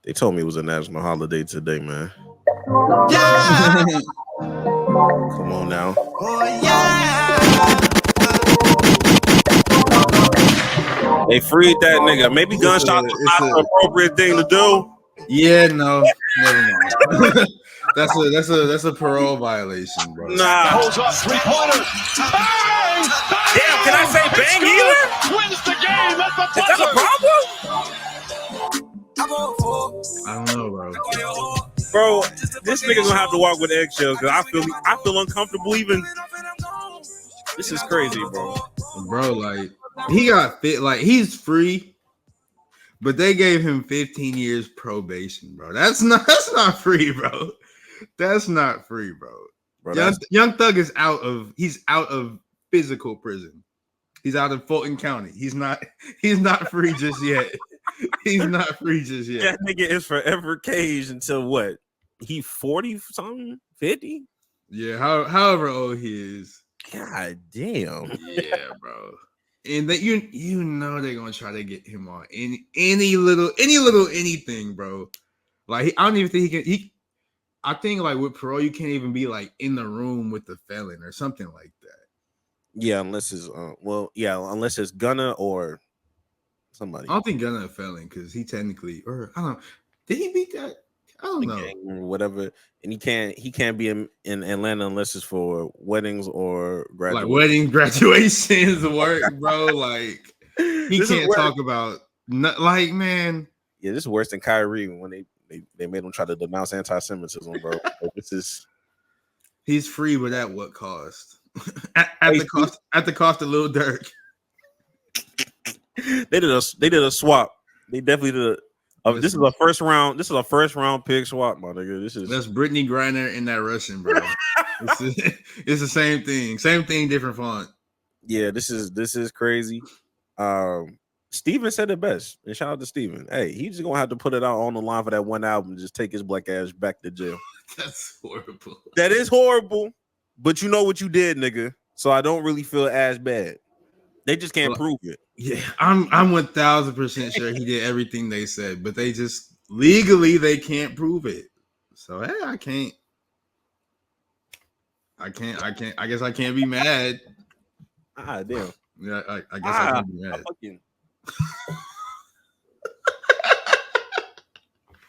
They told me it was a national holiday today, man. Yeah. Come on now. Oh yeah. They freed that nigga. Maybe gunshots was not the appropriate thing to do. Yeah, no, never mind. that's a parole violation, bro. Nah. Holds up 3-pointer. Bang! Damn, can I say bang either? Wins the game at the Is that a problem? I don't know, bro. Bro, this nigga gonna have to walk with eggshells because I feel uncomfortable even. This is crazy, bro. Bro, like he got fit, like he's free, but they gave him 15 years probation, bro. That's not free, bro. That's not free, bro. Young Thug is out of physical prison. He's out of Fulton County. He's not free just yet. He's not free just yet. That nigga is forever caged until what? He 40 something? 50? Yeah, however old he is. God damn. Yeah, bro. And that you know they're gonna try to get him on any little anything, bro. Like I don't even think he can. I think like with parole, you can't even be like in the room with the felon or something like that. Yeah, unless it's unless it's Gunna or somebody. I don't think Gunna a felon because he technically, or I don't know. Did he beat that? I don't know. Or whatever, and he can't be in Atlanta unless it's for weddings or graduations. Like wedding graduations work, bro. Like he can't talk about like man. Yeah, this is worse than Kyrie when they made him try to denounce anti-Semitism, bro. He's free, but at what cost? at the cost of Lil Durk. They did a swap. They definitely did this is a first round. This is a first round pick swap, my nigga. That's Brittany Griner and that Russian, bro. It's the same thing, different font. Yeah, this is crazy. Steven said it best, and shout out to Steven. Hey, he's just gonna have to put it out on the line for that one album and just take his black ass back to jail. That's horrible. That is horrible, but you know what you did, nigga. So I don't really feel as bad. They just can't prove it. Yeah, I'm 1000% sure he did everything they said, but they just legally they can't prove it. So hey, I guess I can't be mad. Ah, damn. Yeah, I guess I can't be mad.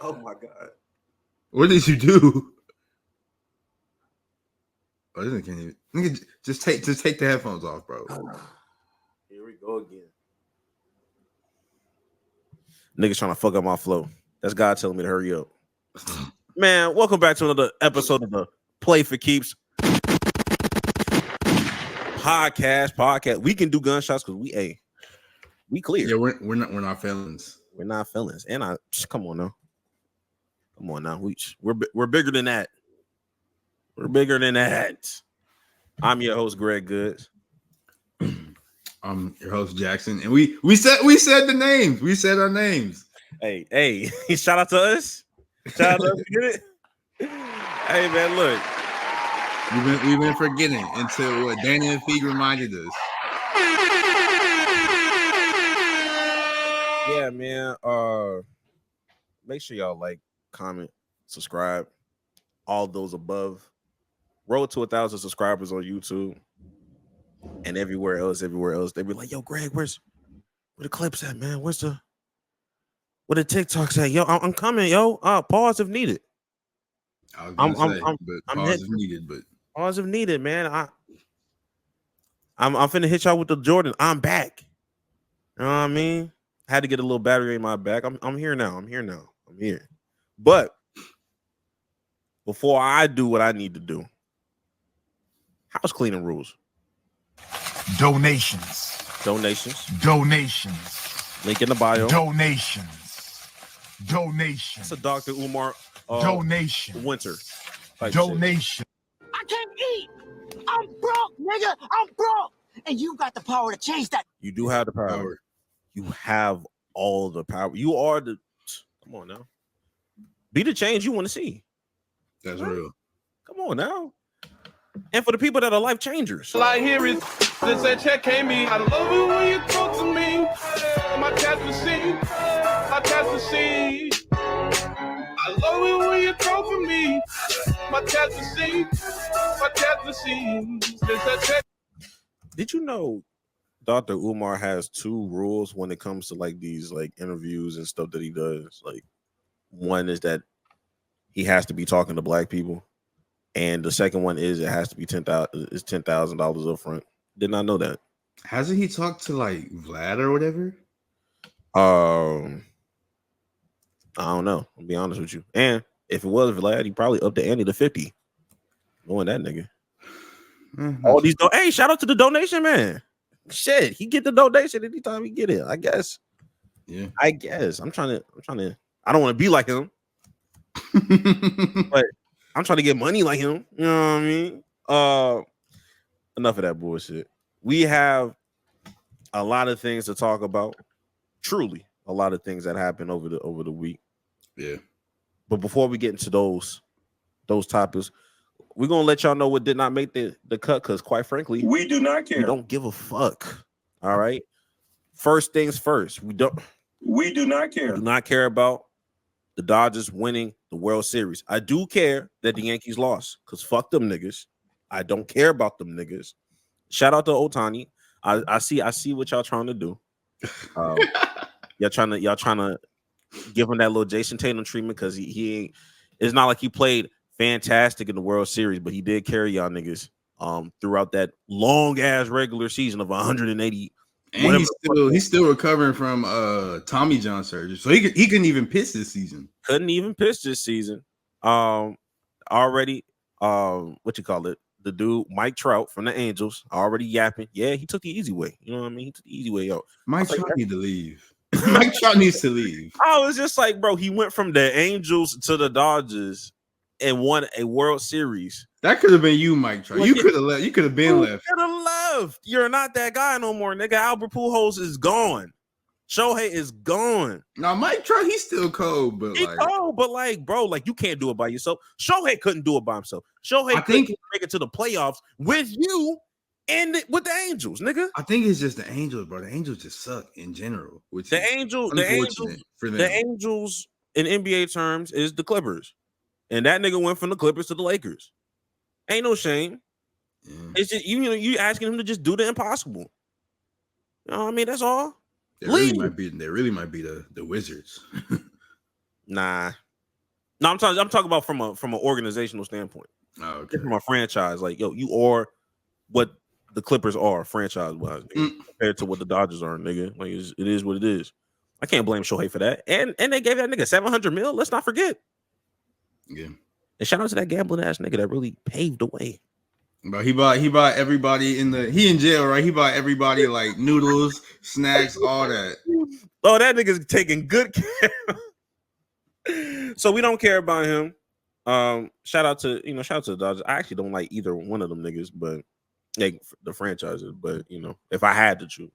Oh my god. What did you do? Oh, this can't even. Nigga, just take the headphones off, bro. Here we go again. Niggas trying to fuck up my flow. That's God telling me to hurry up. Man, welcome back to another episode of the Play for Keeps podcast. We can do gunshots because we clear. Yeah, we're not felons. We're not felons. And come on now. We're bigger than that. We're bigger than that. I'm your host, Greg Goods. I'm your host, Jackson, and we said the names. We said our names. Hey, shout out to us. Shout out to us. Get it? Hey man, look. We've been forgetting until what Danny and Feig reminded us. Yeah, man. Make sure y'all like, comment, subscribe, all those above. Road to 1,000 subscribers on YouTube and everywhere else. They be like, "Yo, Greg, where the clips at, man? Where the TikToks at? Yo, I'm coming, yo. Pause if needed. I'm pause if needed, but pause if needed, man. I'm finna hit y'all with the Jordan. I'm back. You know what I mean? Had to get a little battery in my back. I'm here now. I'm here. But before I do what I need to do, house cleaning rules. Donations. Link in the bio. Donations. That's a Dr. Umar donation. Winter. Donation. I can't eat. I'm broke, nigga. I'm broke. And you got the power to change that. You do have the power. You have all the power. You are the. Come on now. Be the change you want to see. That's real. Come on now. And for the people that are life changers. All I hear is this that check came me. I love it when you talk to me. My cats will see. Did you know Dr. Umar has 2 rules when it comes to like these like interviews and stuff that he does? Like, one is that he has to be talking to black people, and the second one is it has to be $10,000 up front. Did not know that. Hasn't he talked to like Vlad or whatever? I don't know. I'll be honest with you. And if it was Vlad, he probably upped the ante to 50. Knowing that nigga. All these hey, shout out to the donation, man. Shit, he get the donation anytime he get it. I guess. Yeah. I guess. I'm trying to. I don't want to be like him. But I'm trying to get money like him. You know what I mean? Enough of that bullshit. We have a lot of things to talk about. Truly, a lot of things that happened over the week. Yeah. But before we get into those topics, we're gonna let y'all know what did not make the cut, because quite frankly, we do not care. We don't give a fuck. All right. First things first. We do not care. We do not care about the Dodgers winning the World Series. I do care that the Yankees lost, because fuck them niggas. I don't care about them niggas. Shout out to Ohtani. I see what y'all trying to do. Y'all trying to give him that little Jason Tatum treatment, because he ain't. It's not like he played fantastic in the World Series, but he did carry y'all niggas throughout that long ass regular season of 180. And he's still recovering from Tommy John surgery, so he couldn't even pitch this season. Already, what you call it? The dude Mike Trout from the Angels already yapping. Yeah, he took the easy way. You know what I mean? He took the easy way out. Mike Trout needs to leave. Mike Trout needs to leave. I was just like, bro, he went from the Angels to the Dodgers and won a World Series. That could have been you, Mike Trout. You could have left. You could have been left. Could have left. You're not that guy no more, nigga. Albert Pujols is gone. Shohei is gone. Now, Mike Trout, he's still cold, but bro, like you can't do it by yourself. Shohei couldn't do it by himself. Shohei couldn't make it to the playoffs with you and with the Angels, nigga. I think it's just the Angels, bro. The Angels just suck in general. Which the Angels in NBA terms is the Clippers, and that nigga went from the Clippers to the Lakers. Ain't no shame. Yeah. It's just you asking him to just do the impossible. You know what I mean? That's all. They really might be the Wizards. Nah. No, I'm talking about from an organizational standpoint. Oh, okay. From a franchise, like you are what the Clippers are franchise-wise compared to what the Dodgers are, nigga. Like it is what it is. I can't blame Shohei for that. And they gave that nigga $700 million. Let's not forget. Yeah. And shout out to that gambling ass nigga that really paved the way. Bro, he bought everybody he in jail, right? He bought everybody like noodles, snacks, all that. Oh, that nigga's taking good care. So we don't care about him. Shout out to the Dodgers. I actually don't like either one of them niggas, but like the franchises. But if I had to choose,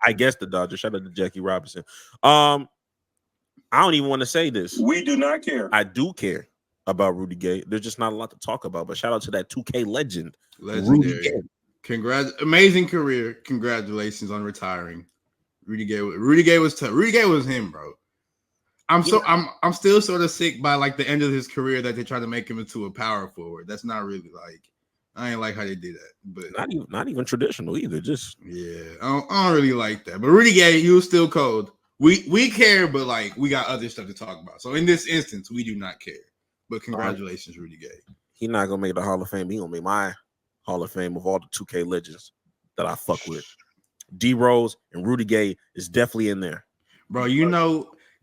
I guess the Dodgers. Shout out to Jackie Robinson. I don't even want to say this. We do not care. I do care about Rudy Gay. There's just not a lot to talk about, but shout out to that 2K legend, Rudy Gay. Amazing career. Congratulations on retiring. Rudy Gay was tough. Rudy Gay was him, bro. I'm still sort of sick by like the end of his career that they tried to make him into a power forward. That's not really like, I ain't like how they did that, but not even traditional either. Just I don't really like that. But Rudy Gay, he was still cold. We care, but like we got other stuff to talk about. So in this instance, we do not care. But congratulations, Rudy Gay. He's not gonna make the Hall of Fame. He gonna make my Hall of Fame of all the 2K legends that I fuck with. D Rose and Rudy Gay is definitely in there, bro.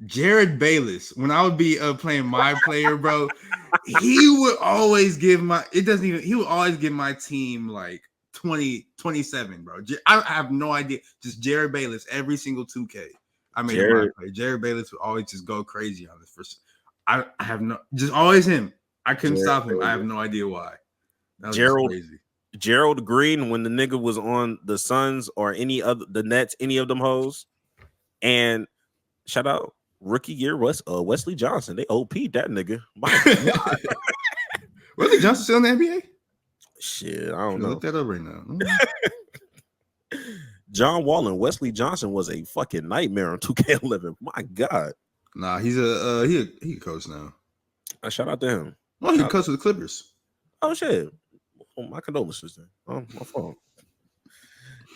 Jared Bayless. When I would be playing my player, bro, he would always give my team like 27, bro. I have no idea. Just Jared Bayless every single 2K. I made my play. Jared Bayless would always just go crazy on this. I have just always him. I couldn't stop him. I have no idea why. That was crazy. Gerald Green, when the nigga was on the Suns or the Nets, any of them hoes, and shout out rookie year Wesley Johnson. They OP'd that nigga. My God. Wesley Johnson still in the NBA? Shit, I don't know. Look that up right now. John Wall and Wesley Johnson was a fucking nightmare on 2K11. My God. Nah, he's a coach now. I shout out to him. Oh, he cuts with the Clippers. Oh shit! Oh, my condolences then. Oh, my fault.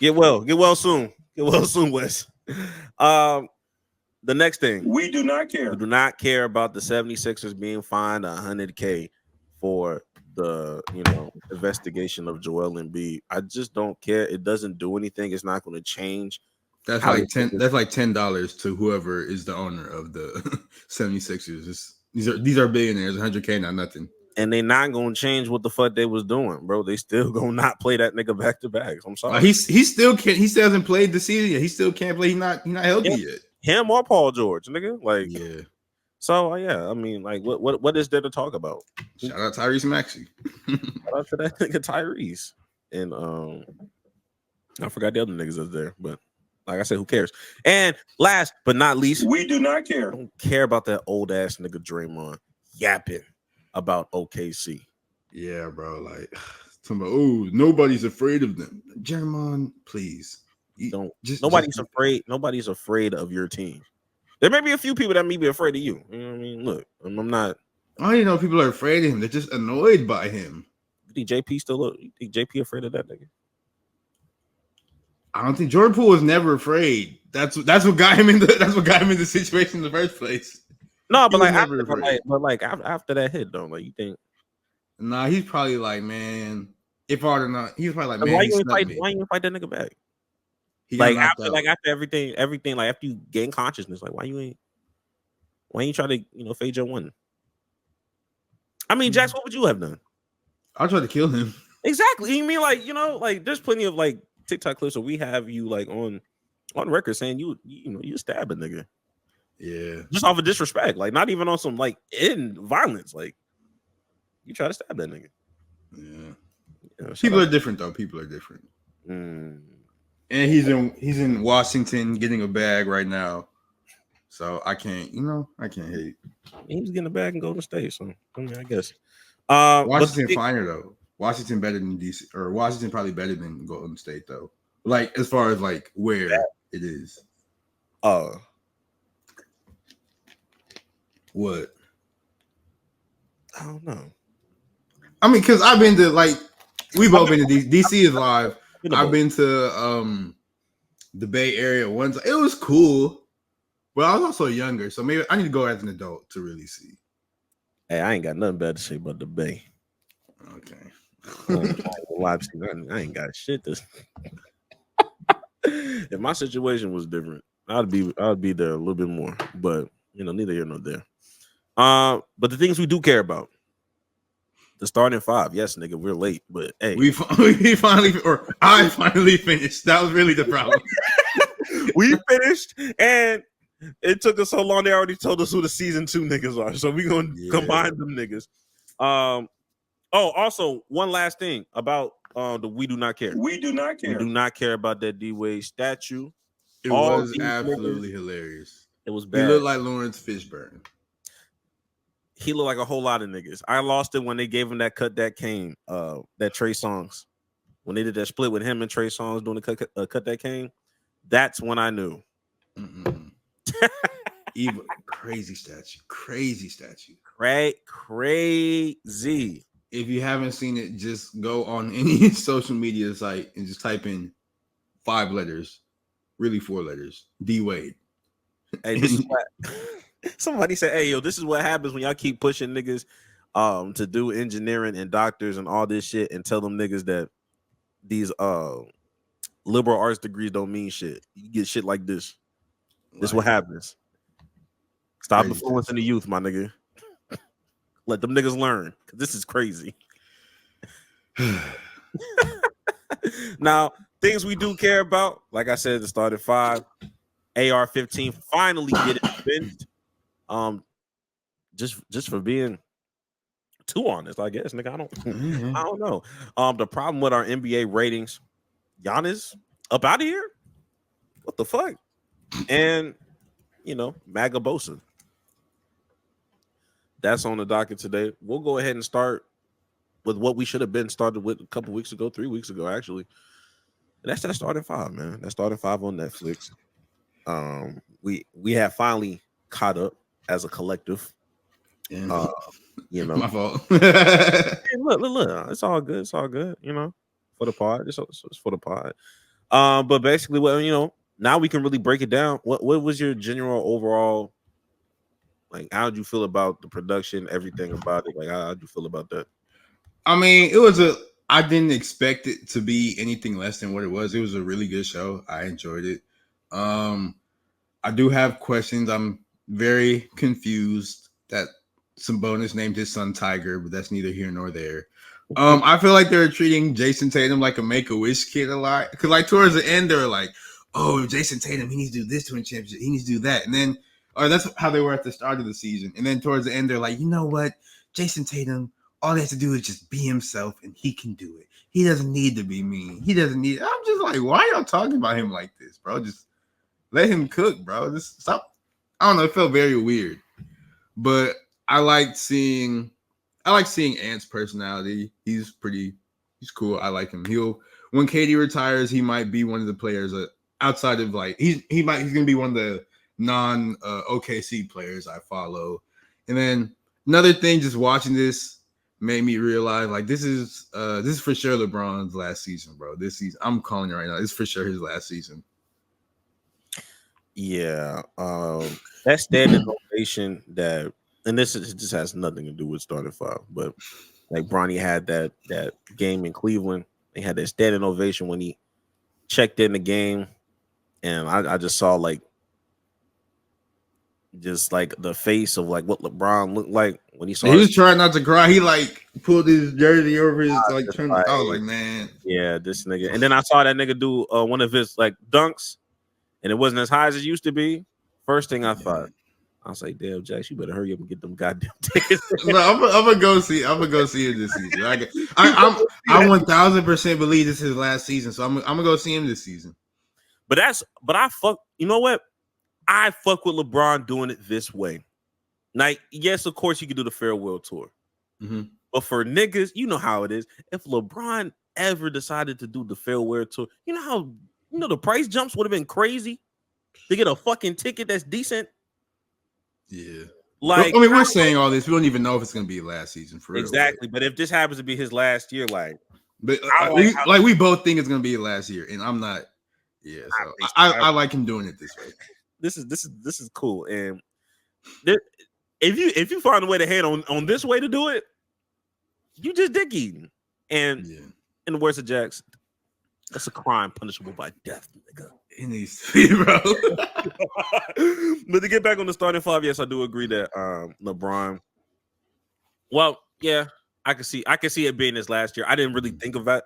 Get well soon. Get well soon, Wes. The next thing, We do not care. we do not care about the 76ers being fined $100K for the investigation of Joel Embiid. I just don't care. It doesn't do anything. It's not going to change. That's how like they think That's like $10 to whoever is the owner of the 76ers. These are billionaires. $100K, not nothing. And they not going to change what the fuck they was doing, bro. They still going to not play that nigga back to back. I'm sorry. He still can't. He still hasn't played the season yet. He still can't play. He's not healthy yet. Him or Paul George, nigga. Like, Yeah. So yeah, I mean, like, what is there to talk about? Shout out Tyrese Maxey. Shout out to that nigga Tyrese, and I forgot the other niggas that's there, but like I said, who cares? And last but not least, We do not care. I don't care about that old ass nigga Draymond yapping about OKC. Yeah, bro. Like, oh, nobody's afraid of them. Draymond, please. Nobody's afraid of your team. There may be a few people that may be afraid of you. You know what I mean? Look, I'm not. I don't even know people are afraid of him. They're just annoyed by him. You think JP afraid of that nigga? I don't think Jordan Poole was never afraid. That's what got him in the situation in the first place. No, but He was like never after, afraid. after that hit, though, like you think? Nah, he's probably like, man, if hard or not, he's probably like, man, Why he you ain't snubbed fight? me. Why you ain't fight that nigga back? He got Like knocked after out. everything, like after you gain consciousness, like why you ain't try to fade your one? I mean, Jax, what would you have done? I'll try to kill him. Exactly. You mean like there's plenty of like TikTok clips where we have you like on record saying you stab a nigga. Yeah. Just off of disrespect, like not even on some like in violence, like you try to stab that nigga. Yeah. People are different though. People are different. And he's in Washington getting a bag right now. So I can't hate. He was getting a bag and Golden State, so I mean, I guess. Washington finer though. Washington better than DC, or Washington probably better than Golden State though. Like as far as like where it is. What? I don't know. I mean, because I've been to we both been to DC is live. I've been to the Bay Area once. It was cool. But I was also younger, so maybe I need to go as an adult to really see. Hey, I ain't got nothing bad to say about the Bay. Okay. I ain't got shit to. If my situation was different, I'd be there a little bit more. But neither here nor there. But the things we do care about. The starting five. Yes, nigga, we're late, but hey. I finally finished. That was really the problem. We finished, and it took us so long. They already told us who the season 2 niggas are, so we're gonna combine them niggas. Also, one last thing about the We Do Not Care. We do not care. We do not care about that D-Wade statue. It was absolutely hilarious. It was bad. He looked like Lawrence Fishburne. He looked like a whole lot of niggas. I lost it when they gave him that cut that came, that Trey Songz. When they did that split with him and Trey Songz doing the cut that came, that's when I knew. Evil, crazy statue. Crazy. If you haven't seen it, just go on any social media site and just type in 5 letters, really 4 letters, D Wade. Hey, this is what somebody said. Hey, yo, this is what happens when y'all keep pushing niggas to do engineering and doctors and all this shit, and tell them niggas that these liberal arts degrees don't mean shit. You get shit like this. This is what happens. Stop influencing the youth, my nigga. Let them niggas learn. This is crazy. Now, things we do care about, like I said, the starting 5, AR-15 finally get it finished. Just for being too honest, I guess, nigga. I don't know. The problem with our NBA ratings, Giannis up out of here. What the fuck? And MAGA Bosa. That's on the docket today. We'll go ahead and start with what we should have been started with a couple weeks ago, 3 weeks ago, actually. And that's that starting 5, man. That starting 5 on Netflix. We have finally caught up as a collective. Yeah. You know, My fault. hey, look, it's all good. It's all good. You know, for the pod. It's for the pod. But basically, what now we can really break it down. What was your general overall? Like, how did you feel about the production, everything about it? Like, how did you feel about that? I mean, I didn't expect it to be anything less than what it was. It was a really good show. I enjoyed it. I do have questions. I'm very confused that Sabonis named his son Tiger, but that's neither here nor there. I feel like they're treating Jason Tatum like a Make-A-Wish kid a lot. Because, like, towards the end, they're like, oh, Jason Tatum, he needs to do this to win championship. He needs to do that. And then, or that's how they were at the start of the season. And then towards the end, they're like, you know what? Jason Tatum, all he has to do is just be himself, and he can do it. He doesn't need to be mean. He doesn't need. I'm just like, why y'all talking about him like this, bro? Just let him cook, bro. Just stop. I don't know. It felt very weird, but I like seeing Ant's personality. He's cool. I like him. When KD retires, he might be one of the players outside of like he's gonna be one of the non OKC players I follow. And then another thing, just watching this made me realize like this is for sure LeBron's last season, bro. This season, I'm calling it right now. This is for sure his last season. Yeah, that standing ovation that, and this just has nothing to do with starting five, but like Bronny had that game in Cleveland. They had that standing ovation when he checked in the game, and I just saw like the face of like what LeBron looked like when he saw. He was trying not to cry. He like pulled his jersey over his like. I was like, man, yeah, this nigga. And then I saw that nigga do one of his like dunks, and it wasn't as high as it used to be. First thing I thought, I was like, damn, Jax, you better hurry up and get them goddamn tickets. No, I'm gonna go see him this season. I 1000% believe this is his last season, so I'm gonna go see him this season. But I fuck. You know what? I fuck with LeBron doing it this way. Like, yes, of course you can do the farewell tour, but for niggas, you know how it is. If LeBron ever decided to do the farewell tour, you know how the price jumps would have been crazy to get a fucking ticket that's decent. Yeah, like I mean, we're saying all this. We don't even know if it's gonna be last season for real. Exactly. But if this happens to be his last year, like, but we both think it's gonna be last year, and I'm not. Yeah, so I like him doing it this way. This is cool, and if you find a way to hate on this way to do it, you just dick eating. And in the words of Jax, that's a crime punishable by death, nigga. It needs to be, bro. But to get back on the starting five, yes, I do agree that LeBron. Well, yeah, I can see it being this last year. I didn't really think of it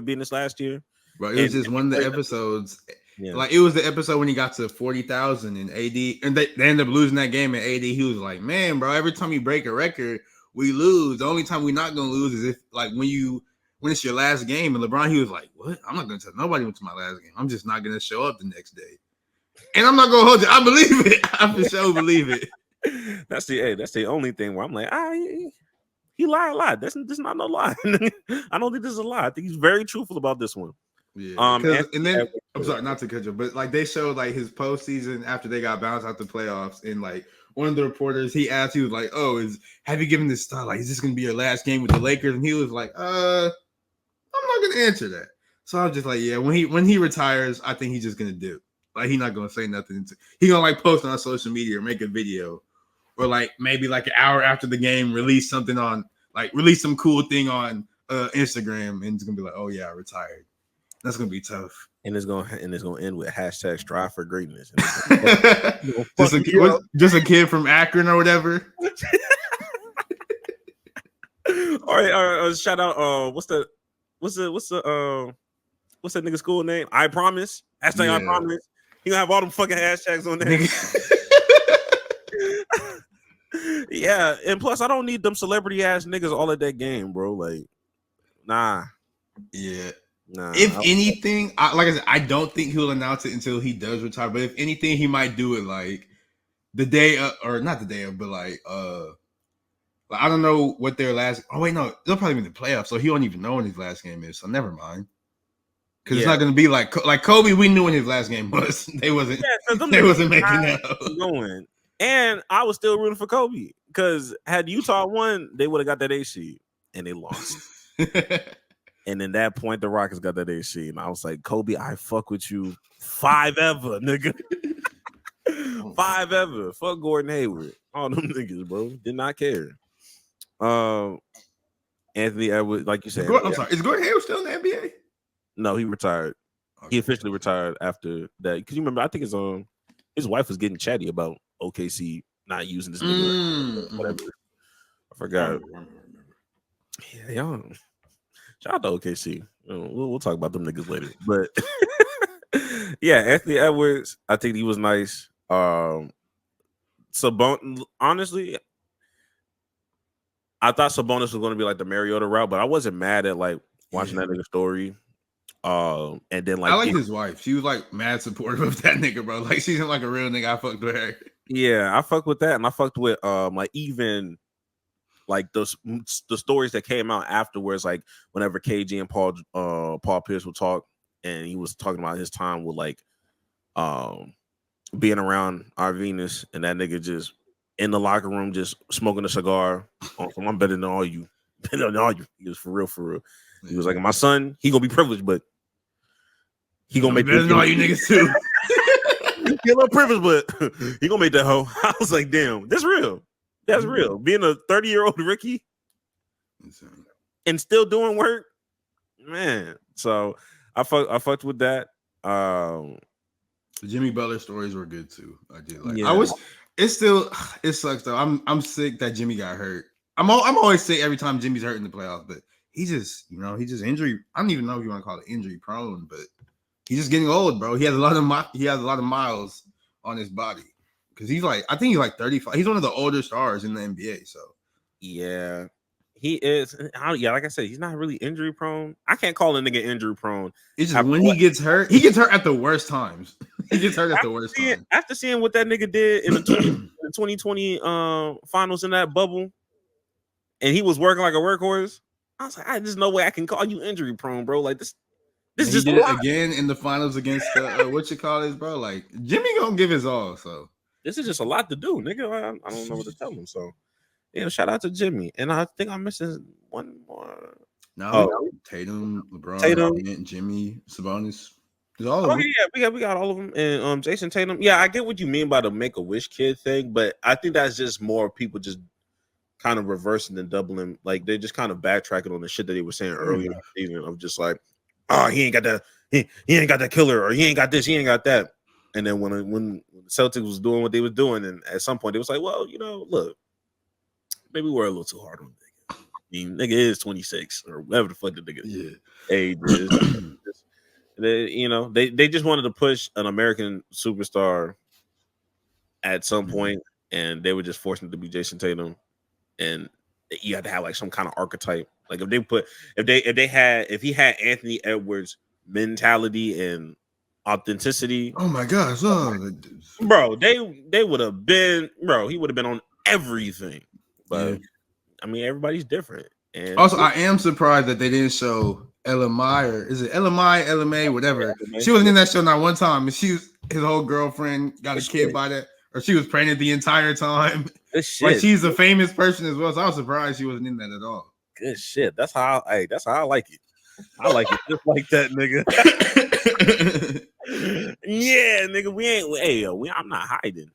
being this last year. But it was just one of the episodes. Yeah. Like, it was the episode when he got to 40,000 and AD, and they ended up losing that game. And AD, he was like, "Man, bro, every time you break a record, we lose. The only time we're not gonna lose is if like when it's your last game." And LeBron, he was like, "What? I'm not gonna tell nobody went to my last game. I'm just not gonna show up the next day." And I'm not gonna hold it. I believe it. I for sure believe it. That's the only thing where I'm like, he lied a lot. This not no lie. I don't think this is a lie. I think he's very truthful about this one. Yeah, and then I'm sorry not to cut you, but like they showed like his postseason after they got bounced out the playoffs, and like one of the reporters he was like, "Oh, have you given this thought? Like, is this gonna be your last game with the Lakers?" And he was like, "I'm not gonna answer that." So I was just like, "Yeah, when he retires, I think he's just gonna dip. Like, he's not gonna say nothing. He's gonna like post on social media or make a video, or like maybe like an hour after the game release some cool thing on Instagram, and it's gonna be like, oh yeah, I retired." That's gonna be tough, and it's gonna end with hashtag strive for greatness. just a kid from Akron or whatever. All right. Shout out. What's that nigga school name? I promise. Hashtag I promise. You gonna have all them fucking hashtags on there. Yeah, and plus I don't need them celebrity ass niggas all at that game, bro. Like, nah. Yeah. Nah, if anything, like I said, I don't think he'll announce it until he does retire. But if anything, he might do it like the day of, or not the day of, but like I don't know what their last. Oh wait, no, they'll probably be in the playoffs, so he don't even know when his last game is. So never mind, because it's not going to be like Kobe. We knew when his last game was. They wasn't making that up. Going, and I was still rooting for Kobe. because had Utah won, they would have got that 8 seed, and they lost. And in that point, the Rockets got that 8 seed, and I was like, Kobe, I fuck with you 5 ever, nigga. 5 ever. Fuck Gordon Hayward. All them niggas, bro. Did not care. Anthony Edwards, like you said. I'm sorry. Is Gordon Hayward still in the NBA? No, he retired. Okay. He officially retired after that. Because you remember, I think his wife was getting chatty about OKC not using this nigga. Whatever. I forgot. Yeah, y'all. Shout out to OKC. We'll talk about them niggas later. But yeah, Anthony Edwards, I think he was nice. Honestly, I thought Sabonis was going to be like the Mariota route, but I wasn't mad at like watching that nigga story. And then like I like his wife. She was like mad supportive of that nigga, bro. Like she's like a real nigga. I fucked with her. Yeah, I fucked with that, and I fucked with like even like the stories that came out afterwards, like whenever KG and Paul Pierce would talk, and he was talking about his time with like being around our Venus, and that nigga just in the locker room just smoking a cigar. I'm better than all you. Better than all you. He was for real, for real. He was like, my son, he gonna be privileged, but he gonna make better than all you niggas too. He a little privileged, but he gonna make that hoe. I was like, damn, that's real. That's real. Being a 30-year-old Ricky and still doing work, man. So I fucked with that. The Jimmy Butler stories were good too. I did like. Yeah. It sucks though. I'm sick that Jimmy got hurt. I'm always sick every time Jimmy's hurt in the playoffs, but he just injury. I don't even know if you want to call it injury prone, but he's just getting old, bro. He has a lot of miles on his body because I think he's like 35. He's one of the older stars in the NBA. So yeah, he is. Yeah, like I said, he's not really injury prone. I can't call a nigga injury prone. It's just when he gets hurt at the worst times. He gets hurt at the worst time. After seeing what that nigga did in the 2020 finals in that bubble, and he was working like a workhorse, I was like, there's no way I can call you injury prone, bro. Like this just did it again in the finals against what you call this, bro. Like Jimmy gonna give his all. So this is just a lot to do, nigga. I don't know what to tell him. So yeah, shout out to Jimmy. And I think I'm missing one more. No, Tatum, LeBron, Jimmy, Sabonis. All of them. Yeah, we got all of them. And Jason Tatum. Yeah, I get what you mean by the Make-A-Wish kid thing, but I think that's just more people just kind of reversing and doubling. Like they're just kind of backtracking on the shit that they were saying earlier in the season of just like, he ain't got that, he ain't got that killer, or he ain't got this, he ain't got that. And then when the Celtics was doing what they was doing, and at some point it was like, well, look, maybe we're a little too hard on nigga. I mean, nigga is 26 or whatever the fuck the nigga age is. They just wanted to push an American superstar at some point, and they were just forcing it to be Jason Tatum, and you had to have like some kind of archetype. Like if he had Anthony Edwards' mentality and authenticity. Oh my gosh, bro, they would have been, bro. He would have been on everything, but I mean, everybody's different. And also, I am surprised that they didn't show LMI, or is it LMI, LMA, whatever. She wasn't in that show not one time, and his whole girlfriend got a kid by that, or she was pregnant the entire time. Like she's a famous person as well, so I was surprised she wasn't in that at all. Good shit. That's how I like it. I like it just like that, nigga. Yeah, nigga. I'm not hiding.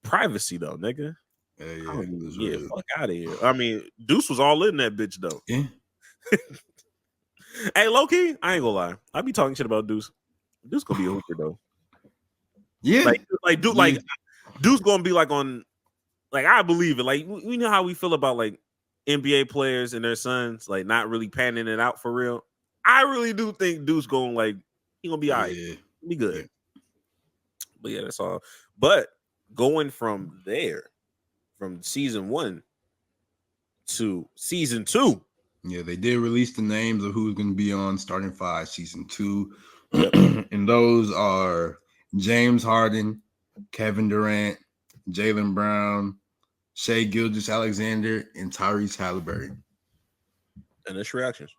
Privacy though, nigga. Yeah, fuck out of here. I mean, Deuce was all in that bitch though. Yeah. Hey, low key, I ain't gonna lie. I be talking shit about Deuce. Deuce gonna be a hooper though. Yeah, Deuce gonna be like on, like I believe it. Like we know how we feel about like NBA players and their sons, like not really panning it out for real. I really do think Deuce he gonna be all right. Be good. Yeah. But yeah, that's all. But going from there, from season 1 to season 2. Yeah, they did release the names of who's going to be on starting 5 season 2. And those are James Harden, Kevin Durant, Jaylen Brown, Shai Gilgeous-Alexander, and Tyrese Halliburton. And it's reactions.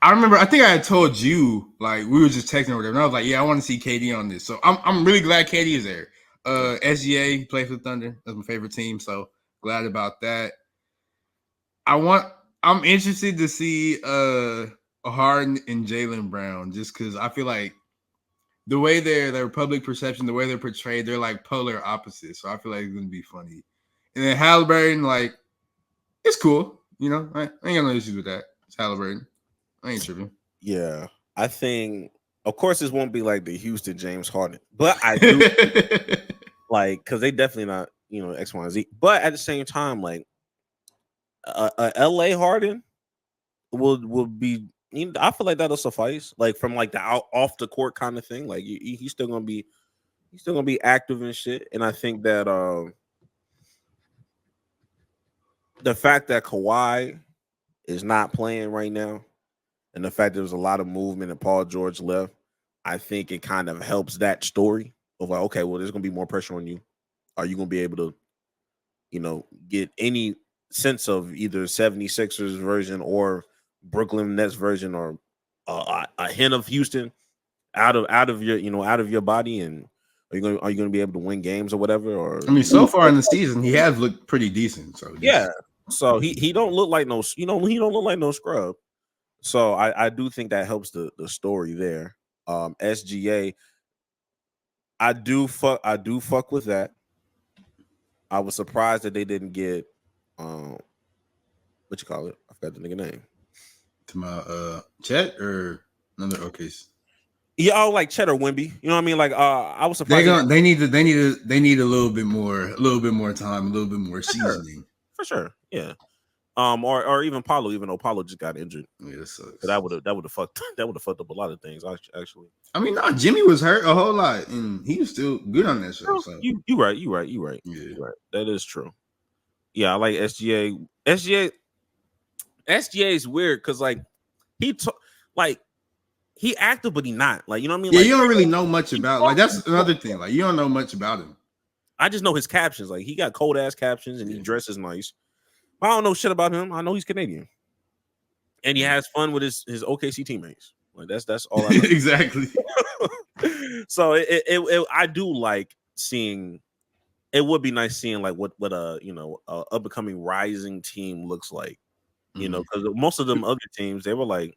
I remember, I think I had told you, like, we were just texting or whatever, and I was like, yeah, I want to see KD on this. So I'm really glad KD is there. SGA played for the Thunder. That's my favorite team, so glad about that. I'm interested to see Harden and Jaylen Brown, just because I feel like the way their public perception, the way they're portrayed, they're like polar opposites. So I feel like it's gonna be funny. And then Halliburton, like, it's cool. You know, I ain't got no issues with that. It's Halliburton. I ain't tripping. Yeah, I think, of course, this won't be like the Houston James Harden, but I do like, because they definitely not, X, Y, and Z. But at the same time, like, LA Harden will be. I feel like that'll suffice. Like from like the off the court kind of thing. Like he's still gonna be active and shit. And I think that the fact that Kawhi is not playing right now, and the fact there was a lot of movement and Paul George left, I think it kind of helps that story of like, okay, well, there's gonna be more pressure on you. Are you gonna be able to, get any sense of either 76ers version or Brooklyn Nets version, or a hint of Houston out of your body, and are you going to be able to win games or whatever? Or I mean, so far in the season, he has looked pretty decent. So yeah, so he don't look like no he don't look like no scrub. So I do think that helps the story there. SGA, I do fuck with that. I was surprised that they didn't get what you call it? I forgot the nigga name. To my Chet or another OKC. Yeah, like Chet or Wemby. You know what I mean? Like I was surprised. They need a little bit more time, a little bit more seasoning. For sure. Yeah. Or even Paulo, even though Paulo just got injured. Yeah, that sucks. That would have fucked up a lot of things, actually. I mean, no, Jimmy was hurt a whole lot, and he was still good on that show. So. You right. Yeah. You're right. That is true. Yeah, I like SGA. SGA is weird because like he active, but he not. Like, you know what I mean? Yeah, like, you don't really know much about. Like, that's another thing. Like, you don't know much about him. I just know his captions. Like, he got cold ass captions, and he dresses nice. I don't know shit about him. I know he's Canadian, and he has fun with his OKC teammates. Like, that's all I know. Exactly. So I do like seeing. It would be nice seeing like what a up and coming rising team looks like. Because most of them other teams, they were like,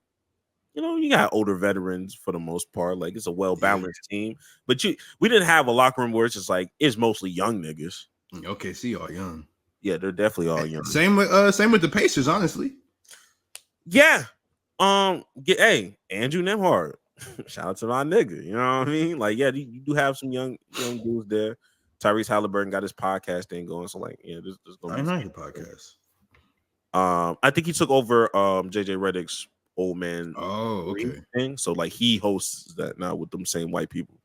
you got older veterans for the most part. Like, it's a well-balanced team. But we didn't have a locker room where it's just like, it's mostly young niggas. OKC all young. Yeah, they're definitely all young. Same with the Pacers, honestly. Yeah. Hey, Andrew Nembhard. Shout out to my nigga. You know what I mean? Like, yeah, you do have some young dudes there. Tyrese Halliburton got his podcast thing going. So, like, yeah, this I know your podcast. I think he took over JJ Redick's old man thing. So like he hosts that now with them same white people.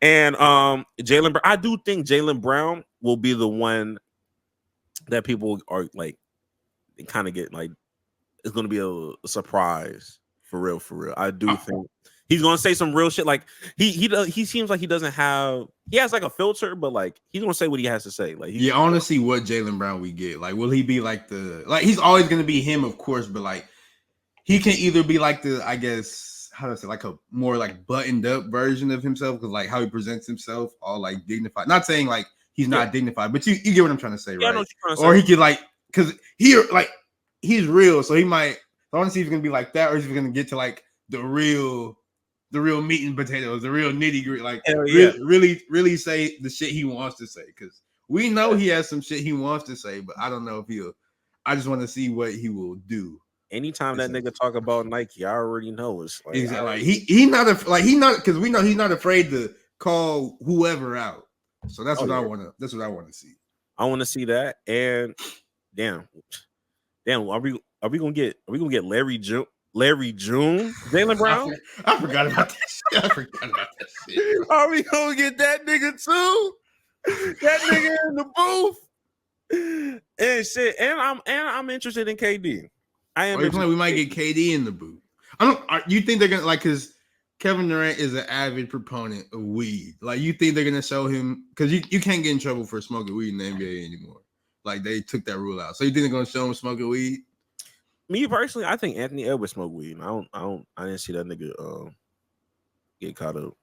And Jaylen Brown, I do think Jaylen Brown will be the one that people are like kind of get like it's gonna be a surprise for real. I do think he's gonna say some real shit. Like he seems like he has like a filter, but like he's gonna say what he has to say. Like I want to see what Jaylen Brown we get. Like, will he be like he's always gonna be him, of course, but like he can either be like I guess how do I say, like a more like buttoned up version of himself, because like how he presents himself, all like dignified. Not saying like he's not dignified, but you get what I'm trying to say, right? I know what you're trying to say. Or he could like, because he's real, so he might. I want to see if he's gonna be like that, or is he gonna get to like the real meat and potatoes, the real nitty gritty, like really say the shit he wants to say. Because we know he has some shit he wants to say, but I don't know if he'll. I just want to see what he will do. Anytime that nigga talk about Nike, I already know it's like exactly. Like he not because we know he's not afraid to call whoever out. So that's what I want to. That's what I want to see. I want to see that. And damn, are we gonna get Larry June, Jaylen Brown? I forgot about that shit. Are we gonna get that nigga too? That nigga in the booth and shit. And I'm interested in KD. I am. We might get KD in the booth. You think they're gonna because Kevin Durant is an avid proponent of weed. Like, you think they're gonna show him because you can't get in trouble for smoking weed in the NBA anymore. Like, they took that rule out. So you think they're gonna show him smoking weed? Me personally, I think Anthony Edwards smoked weed. I didn't see that nigga get caught up.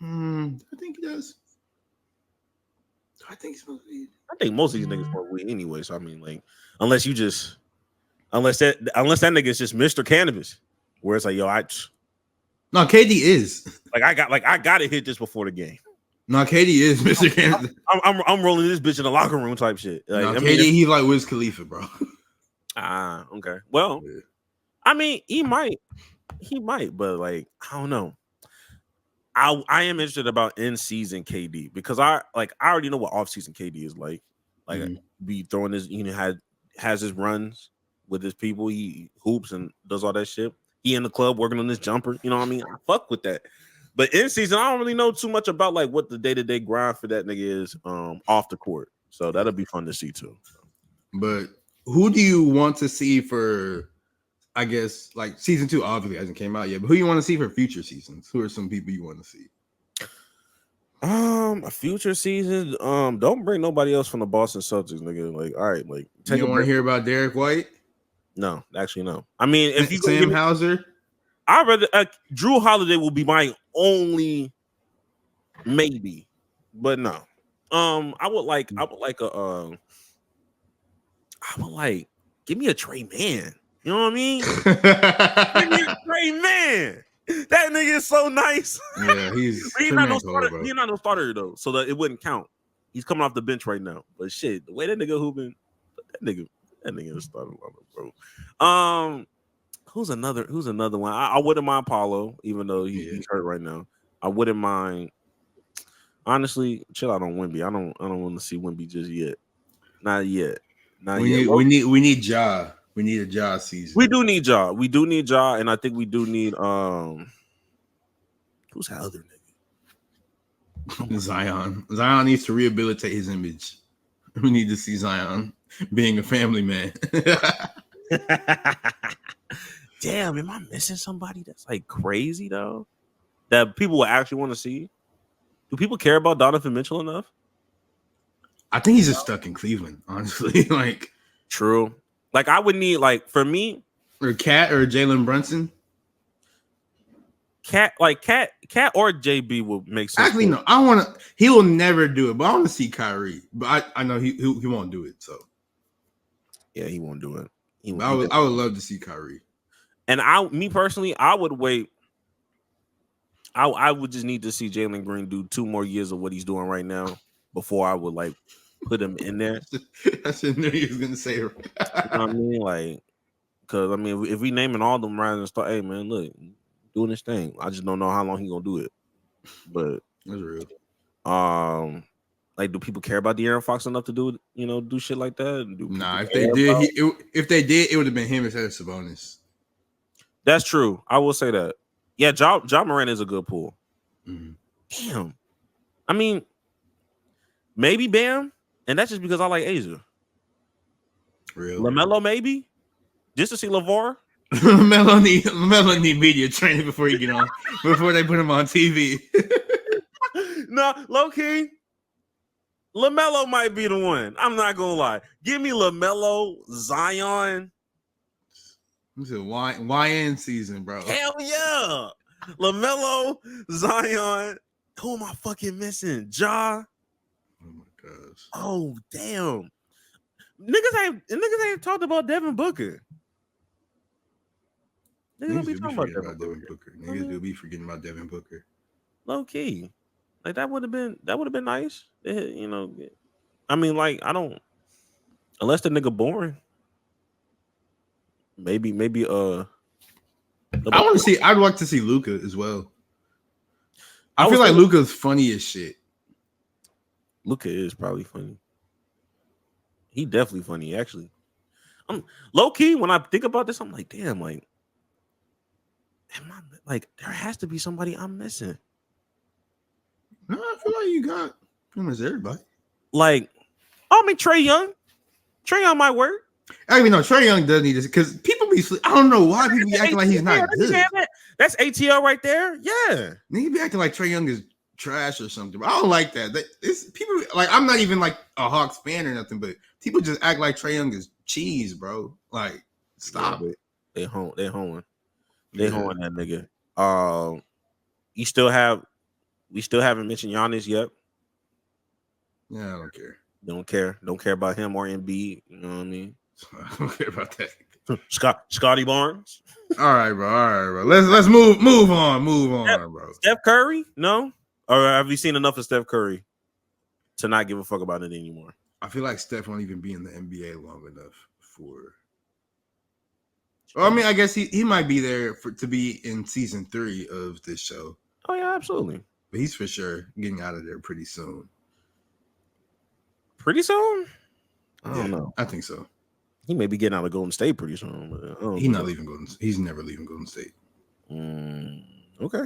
I think he does. I think he's supposed to be. I think most of these niggas smoke weed anyway. So I mean, like, unless that nigga is just Mr. Cannabis, where it's like, yo, No, KD is. I got to hit this before the game. No, KD is Mr. Cannabis. I'm rolling this bitch in the locker room type shit. Like, No, KD, he's like Wiz Khalifa, bro. Okay. Well, Yeah. I mean, he might, but like, I don't know. I am interested about in season KD because I already know what off season KD is like. Like be throwing his, has his runs with his people. He hoops and does all that shit. He in the club working on this jumper. You know what I mean? I fuck with that. But in season, I don't really know too much about like what the day-to-day grind for that nigga is off the court. So that'll be fun to see too. But who do you want to see for? I guess like season 2 obviously hasn't came out yet, but who you want to see for future seasons? Who are some people you want to see? A future season. Don't bring nobody else from the Boston Celtics, nigga. Like, all right, like You don't want to hear about Derek White? No, actually, no. I mean, if you Sam Hauser, I'd rather Drew Holiday will be my only maybe, but no. I would like give me a Trey Man. You know what I mean? Give me a Trey Man. That nigga is so nice. Yeah, he's not no starter. He's not no starter though, so that it wouldn't count. He's coming off the bench right now. But shit, the way that nigga hooping, that nigga is starting, bro. Who's another one? I wouldn't mind Paulo, even though he's hurt right now. I wouldn't mind. Honestly, chill out on Wemby. I don't want to see Wemby just yet. Not yet. We need Ja. We need a Ja season. We do need Ja. And I think we do need who's that other nigga? Zion. Zion needs to rehabilitate his image. We need to see Zion being a family man. Damn, am I missing somebody that's like crazy though? That people will actually want to see? Do people care about Donovan Mitchell enough? I think he's just stuck in Cleveland, honestly. Like, true. Like, I would need, like, for me, or Cat or Jalen Brunson. Cat or JB will make sense. Actually, no, I want to. He will never do it, but I want to see Kyrie. But I know he won't do it. So, yeah, he won't do it. I would love to see Kyrie. And me personally, I would wait. I would just need to see Jalen Green do 2 more years of what he's doing right now before I would like put him in there. I should knew he was gonna say it. You know what I mean? Like, because I mean, if we naming all them rising stars, hey man, look, doing this thing. I just don't know how long he gonna do it. But that's real. Like, do people care about De'Aaron Fox enough to do shit like that? Nah, if they did, it would have been him instead of Sabonis. That's true. I will say that. Yeah, Ja Morant is a good pull. Mm-hmm. Damn. I mean, maybe Bam, and that's just because I like Asia. Real. LaMelo, maybe, just to see LeVar. LaMelo need media training before they put him on TV. No, low key, LaMelo might be the one. I'm not gonna lie. Give me LaMelo, Zion. This is YN season, bro. Hell yeah, LaMelo, Zion. Who am I fucking missing? Ja. Oh my gosh. Oh damn. Niggas ain't talked about Devin Booker. Niggas be talking about Devin Booker. Niggas do be forgetting about Devin Booker. Low key. Like that would have been nice. I mean, like, I don't, unless the nigga boring. Maybe I'd like to see Luka as well. I feel like Luka's funny as shit. Luka is probably funny. He definitely funny, actually. I'm low key when I think about this, I'm like, damn, like, there has to be somebody I'm missing. No, I feel like you got pretty much everybody. Like, I mean, Trae Young might work. I mean, no, Trae Young does need this because people be. I don't know why people be acting like he's not good. That's ATL right there. Yeah, he be acting like Trae Young is trash or something. I don't like that. It's people like I'm not even like a Hawks fan or nothing, but people just act like Trae Young is cheese, bro. Like, stop it. They hoeing that nigga. You still have We still haven't mentioned Giannis yet. Yeah, I don't care. Don't care about him or Embiid. You know what I mean? I don't care about that. Scotty Barnes. All right, bro. Let's move on, bro. Steph Curry? No? Or have you seen enough of Steph Curry to not give a fuck about it anymore? I feel like Steph won't even be in the NBA long enough for. Well, I mean, I guess he might be there to be in season 3 of this show. Oh yeah, absolutely. But he's for sure getting out of there pretty soon. Pretty soon? I don't know. I think so. He may be getting out of Golden State pretty soon. But He's not leaving Golden. He's never leaving Golden State. Okay.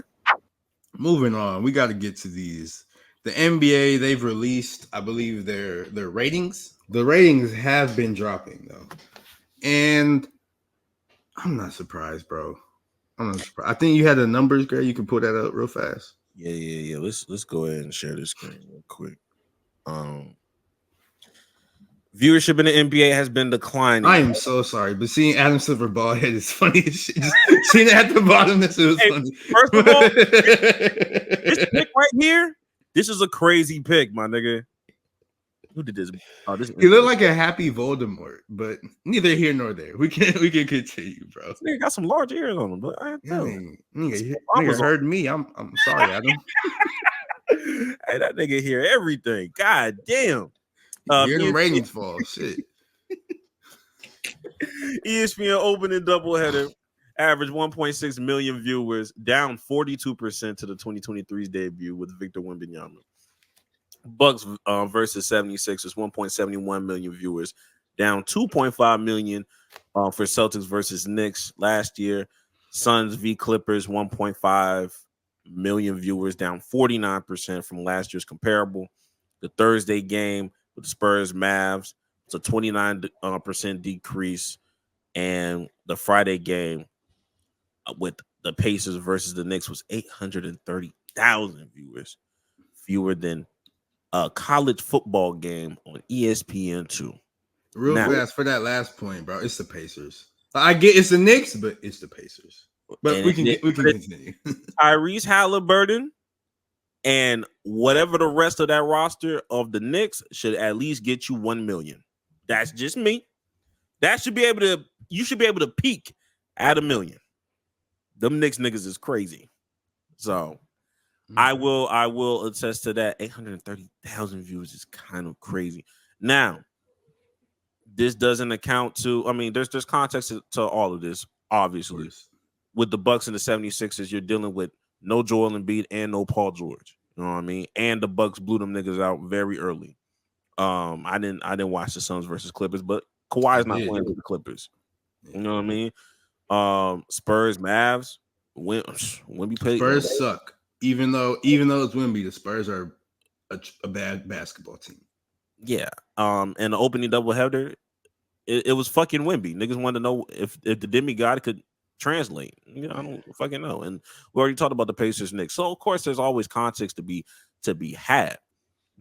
Moving on, we got to get to these. The NBA, they've released, I believe, their ratings. The ratings have been dropping though, and I'm not surprised, bro. I'm not surprised. I think you had the numbers, Greg. You can pull that up real fast. Yeah. Let's go ahead and share this screen real quick. Viewership in the NBA has been declining. I am so sorry, but seeing Adam Silver bald head is funny as shit. Just seeing it at the bottom, this was funny. First of all, this pick right here, this is a crazy pick, my nigga. Who did this? Oh, this He looked like a happy Voldemort, but neither here nor there. We can continue, bro. This nigga got some large ears on him, but I Nigga heard me. I'm sorry, Adam. Hey, that nigga hear everything. God damn. Hear them ratings fall. Shit. ESPN opening doubleheader averaged 1.6 million viewers, down 42% to the 2023's debut with Victor Wembanyama. Bucks versus 76ers, 1.71 million viewers, down 2.5 million for Celtics versus Knicks last year. Suns v Clippers, 1.5 million viewers, down 49% from last year's comparable. The Thursday game with the Spurs Mavs, it's a 29% decrease. And the Friday game with the Pacers versus the Knicks was 830,000 viewers, fewer than a college football game on ESPN2. Real fast for that last point, bro. It's the Pacers. I get it's the Knicks, but it's the Pacers. But we can continue. Tyrese Halliburton and whatever the rest of that roster of the Knicks should at least get you 1 million. That's just me. You should be able to peak at 1 million. Them Knicks niggas is crazy. So I will attest to that. 830,000 views is kind of crazy. Now, this doesn't account to, I mean, there's context to all of this, obviously. With the Bucks and the 76ers, you're dealing with no Joel Embiid and no Paul George. You know what I mean? And the Bucks blew them niggas out very early. I didn't watch the Suns versus Clippers, but Kawhi's not playing with the Clippers. You know what I mean? Spurs, Mavs, Wemby played. Spurs suck. Even though it's Wemby, the Spurs are a bad basketball team. Yeah. And the opening doubleheader, it was fucking Wemby. Niggas wanted to know if the demigod could translate. You know, I don't fucking know. And we already talked about the Pacers Knicks. So of course there's always context to be had.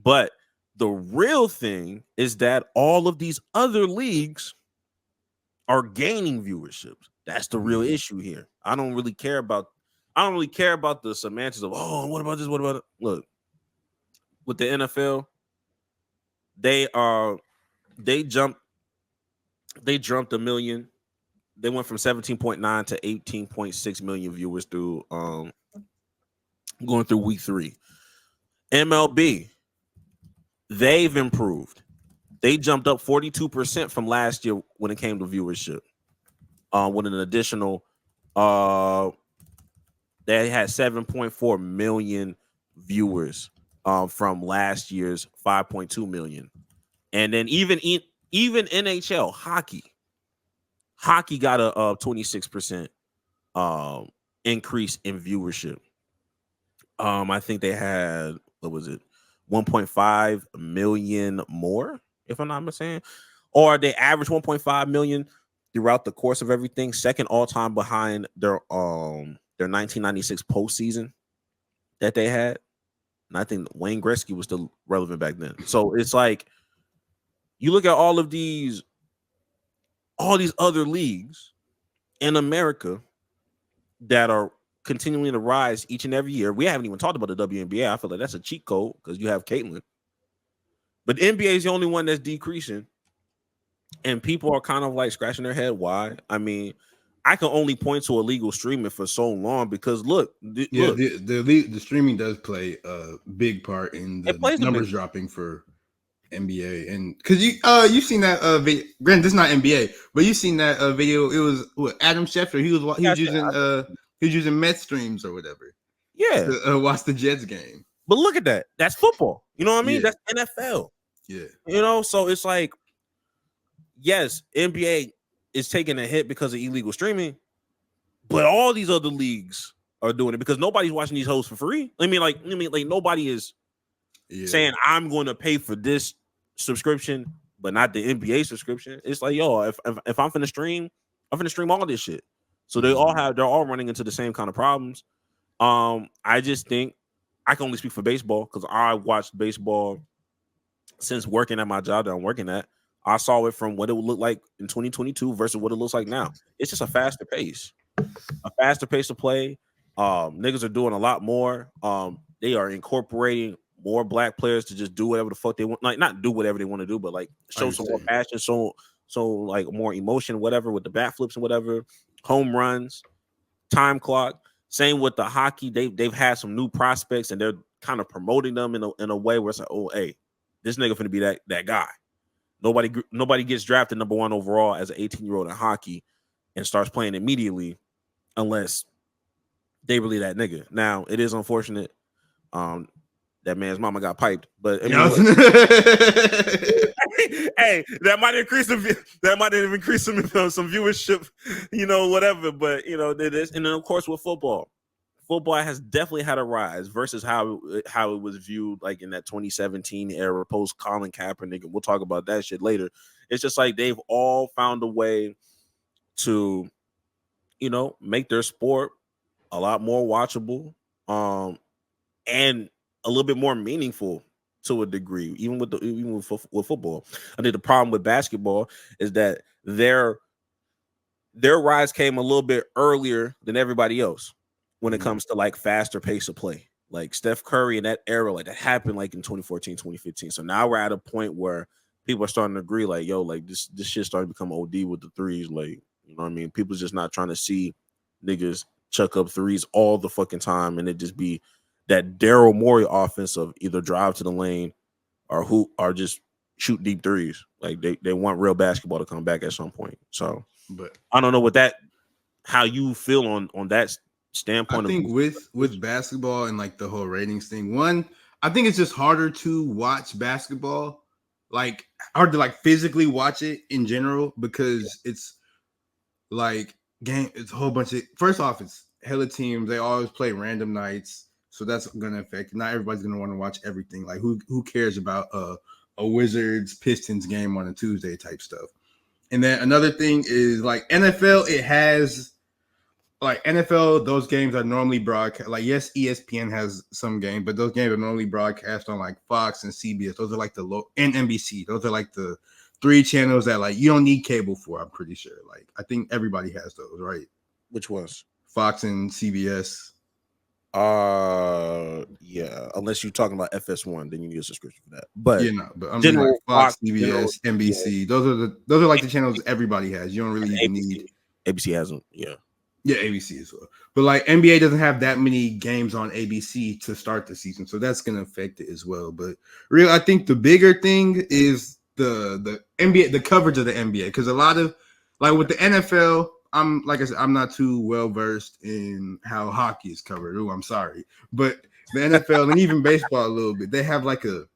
But the real thing is that all of these other leagues are gaining viewership. That's the real issue here. I don't really care about the semantics of, oh, what about this? What about it? Look, with the NFL, they jumped 1 million. They went from 17.9 to 18.6 million viewers through going through week 3. MLB, they've improved. They jumped up 42% from last year when it came to viewership. With an additional, they had 7.4 million viewers from last year's 5.2 million. And then even NHL hockey got a 26% increase in viewership. I think they had, what was it, 1.5 million more, if I'm not mistaken, or they averaged 1.5 million throughout the course of everything. Second all time behind their 1996 postseason that they had. And I think Wayne Gretzky was still relevant back then. So it's like you look at all these other leagues in America that are continuing to rise each and every year. We haven't even talked about the WNBA. I feel like that's a cheat code because you have Caitlyn. But the NBA is the only one that's decreasing. And people are kind of like scratching their head. Why? I mean, I can only point to illegal streaming for so long because look. The streaming does play a big part in the numbers dropping for NBA, and because you seen that video. Granted, this is not NBA, but you seen that video. It was Adam Schefter. He was using Met streams or whatever. Yeah, to watch the Jets game. But look at that. That's football. You know what I mean? That's NFL. Yeah. You know, so it's like, yes, NBA is taking a hit because of illegal streaming, but all these other leagues are doing it because nobody's watching these hosts for free. I mean, like nobody is saying I'm going to pay for this subscription, but not the NBA subscription. It's like, yo, if I'm finna stream, I'm finna stream all this shit. So they're all running into the same kind of problems. I just think I can only speak for baseball because I watched baseball since working at my job that I'm working at. I saw it from what it would look like in 2022 versus what it looks like now. It's just a faster pace of play. Niggas are doing a lot more. They are incorporating more black players to just do whatever the fuck they want, like not do whatever they want to do, but like show some more passion, so like more emotion, whatever, with the bat flips and whatever, home runs, time clock. Same with the hockey. They've had some new prospects and they're kind of promoting them in a way where it's like, oh, hey, this nigga finna be that guy. Nobody gets drafted number 1 overall as an 18-year-old in hockey and starts playing immediately unless they really that nigga. Now, it is unfortunate that man's mama got piped, but I mean, hey, that might increase some viewership, you know, whatever. But you know, this, and then of course with football has definitely had a rise versus how it was viewed like in that 2017 era post Colin Kaepernick. And we'll talk about that shit later. It's just like they've all found a way to, you know, make their sport a lot more watchable, and a little bit more meaningful to a degree, even with football. I think the problem with basketball is that their rise came a little bit earlier than everybody else when it comes to like faster pace of play. Like Steph Curry in that era, like that happened like in 2014, 2015. So now we're at a point where people are starting to agree, like, yo, like this shit started to become OD with the threes. Like, you know what I mean? People's just not trying to see niggas chuck up threes all the fucking time, and it just be that Daryl Morey offense of either drive to the lane or just shoot deep threes. Like they want real basketball to come back at some point. So, but I don't know how you feel on that standpoint. I think with basketball and like the whole ratings thing, one, I think it's just harder to watch basketball, like hard to like physically watch it in general because it's like it's a whole bunch of, first off, it's hella teams. They always play random nights. So that's going to affect. Not everybody's going to want to watch everything. Like who cares about a Wizards Pistons game on a Tuesday type stuff. And then another thing is like NFL. It has like NFL. Those games are normally broadcast. Like yes, ESPN has some games, but those games are normally broadcast on like Fox and CBS. Those are like and NBC. Those are like the 3 channels that like you don't need cable for. I'm pretty sure. Like I think everybody has those, right? Which ones? Fox and CBS. Yeah, unless you're talking about FS1, then you need a subscription for that. But but I'm general, like Fox, CBS, NBC. Yeah. Those are like the channels everybody has. You don't really even need. ABC has them. Yeah, ABC as well. But like NBA doesn't have that many games on ABC to start the season, so that's gonna affect it as well. But really, I think the bigger thing is the NBA, the coverage of the NBA, because a lot of like with the NFL. Like I said, I'm not too well versed in how hockey is covered. Oh, I'm sorry. But the NFL and even baseball a little bit, they have like the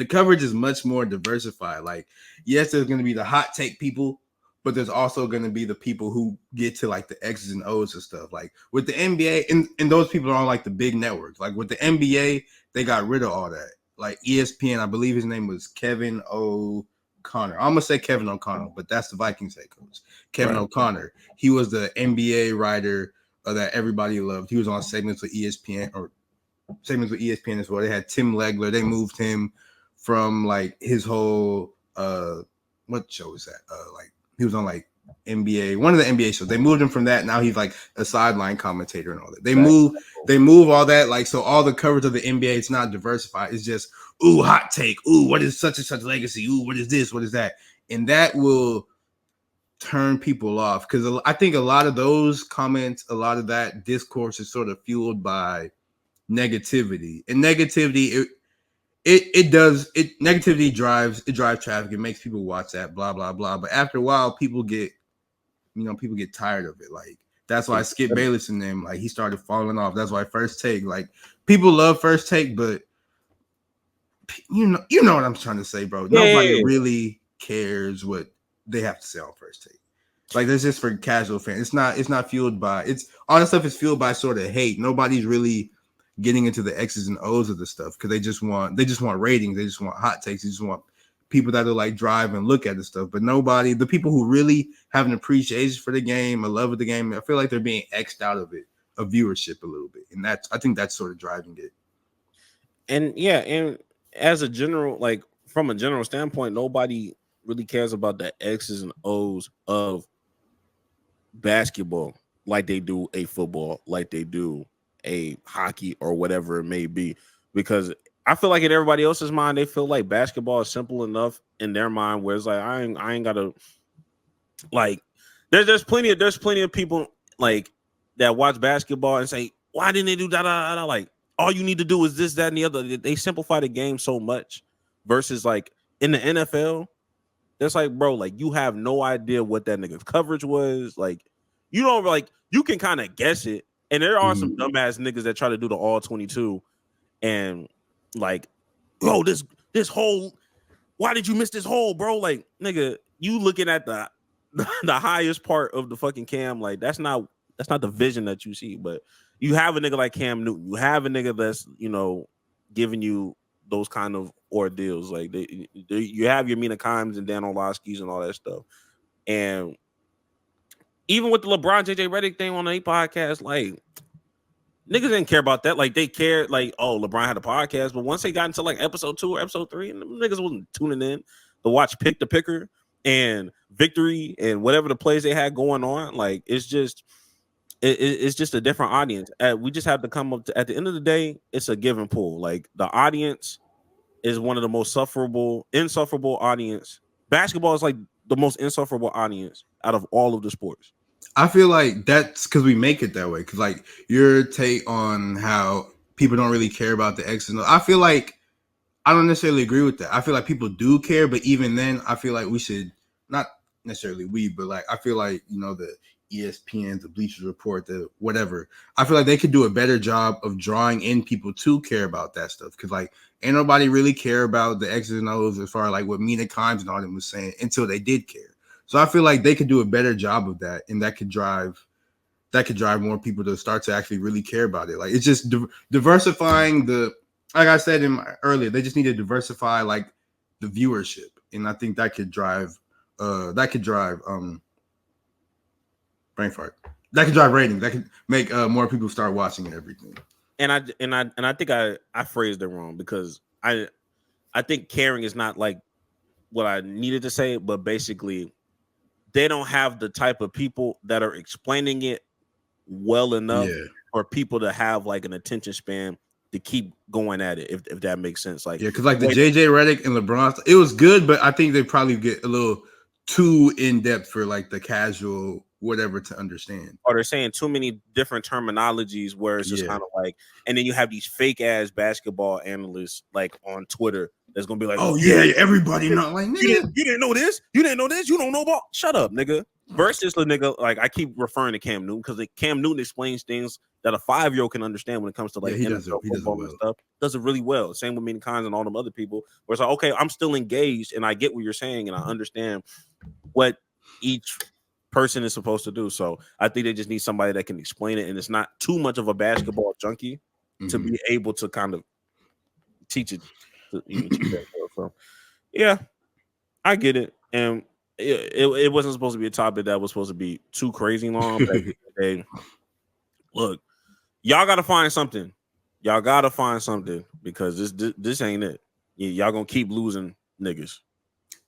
coverage is much more diversified. Like, yes, there's going to be the hot take people, but there's also going to be the people who get to like the X's and O's and stuff. Like with the NBA, and those people are on like the big networks. Like with the NBA, they got rid of all that. Like ESPN, I believe his name was Kevin O'Connor. I'm gonna say Kevin O'Connor, but that's the Vikings head coach. Kevin O'Connor. He was the NBA writer that everybody loved. He was on segments with ESPN as well. They had Tim Legler. They moved him from like his whole what show is that? Like he was on like NBA, one of the NBA shows. They moved him from that. Now he's like a sideline commentator and all that. They move all that. Like, so all the coverage of the NBA, it's not diversified. It's just, ooh, hot take. Ooh, what is such and such legacy? Ooh, what is this? What is that? And that will turn people off, because I think a lot of those comments, a lot of that discourse is sort of fueled by negativity. And negativity, negativity drives traffic. It makes people watch that, blah, blah, blah. But after a while, people get tired of it. Like, that's why Skip Bayless and them, like, he started falling off. That's why First Take, like, people love First Take, but you know what I'm trying to say, bro. Nobody really cares what they have to say on First Take. Like, that's just for casual fans. It's not fueled by, it's all that stuff is fueled by sort of hate. Nobody's really getting into the X's and O's of the stuff, because they just want ratings. They just want hot takes. They just want people that will like drive and look at the stuff. But nobody, the people who really have an appreciation for the game, a love of the game, I feel like they're being X'd out of it, of viewership a little bit. And I think that's sort of driving it. And yeah, and as a general, like from a general standpoint, nobody really cares about the X's and O's of basketball like they do a football, like they do a hockey or whatever it may be, because I feel like in everybody else's mind, they feel like basketball is simple enough in their mind where it's like, I ain't gotta, like, there's plenty of people like that watch basketball and say, why didn't they do that? Like, all you need to do is this, that, and the other. They simplify the game so much versus like in the NFL, it's like, bro, like, you have no idea what that nigga's coverage was. Like, you don't, like, you can kind of guess it. And there are some dumbass niggas that try to do the all 22 and like, oh, this hole, why did you miss this hole, bro? Like, nigga, you looking at the highest part of the fucking cam, like, that's not the vision that you see. But you have a nigga like Cam Newton, you have a nigga that's, you know, giving you those kind of ordeals. Like, you have your Mina Kimes and Dan Orlovsky's and all that stuff. And even with the LeBron JJ Redick thing on the podcast, like, niggas didn't care about that. Like, they cared, like, oh, LeBron had a podcast, but once they got into like episode 2 or episode 3, and niggas wasn't tuning in to watch Pick the Picker and Victory and whatever the plays they had going on. Like, it's just a different audience. We just have to come up to, at the end of the day, it's a give and pull. Like, the audience is one of the most insufferable audience. Basketball is like the most insufferable audience out of all of the sports. I feel like that's because we make it that way. Because, like, your take on how people don't really care about the X and O, I feel like I don't necessarily agree with that. I feel like people do care, but even then, I feel like we should, not necessarily we, but like, I feel like, you know, the ESPN, the Bleachers Report, the whatever, I feel like they could do a better job of drawing in people to care about that stuff. Because, like, ain't nobody really care about the X's and O's as far as like what Mina Kimes and all them was saying until they did care. So I feel like they could do a better job of that, and that could drive more people to start to actually really care about it. Like, it's just diversifying the, like I said earlier, they just need to diversify like the viewership, and I think that could drive brain fart. That could drive ratings. That could make more people start watching and everything. And I think I phrased it wrong, because I think caring is not like what I needed to say, but basically, they don't have the type of people that are explaining it well enough for people to have like an attention span to keep going at it, if that makes sense. Like, because like the JJ Redick and LeBron, it was good, but I think they probably get a little too in depth for like the casual whatever to understand. Or they're saying too many different terminologies where it's just kind of like, and then you have these fake ass basketball analysts like on Twitter that's gonna be like, oh yeah, everybody know, like, nigga, you didn't know this, you don't know about, shut up, nigga. Versus the nigga, like, I keep referring to Cam Newton because Cam Newton explains things that a 5-year-old can understand when it comes to like NFL football and stuff. Does it really well. Same with Mina Kimes and all them other people. Where it's like, okay, I'm still engaged and I get what you're saying and I understand what each person is supposed to do. So I think they just need somebody that can explain it, and it's not too much of a basketball junkie to be able to kind of teach it. So yeah, I get it, and it wasn't supposed to be a topic that was supposed to be too crazy long. But hey, look, y'all gotta find something. Y'all gotta find something, because this ain't it. Y'all gonna keep losing niggas.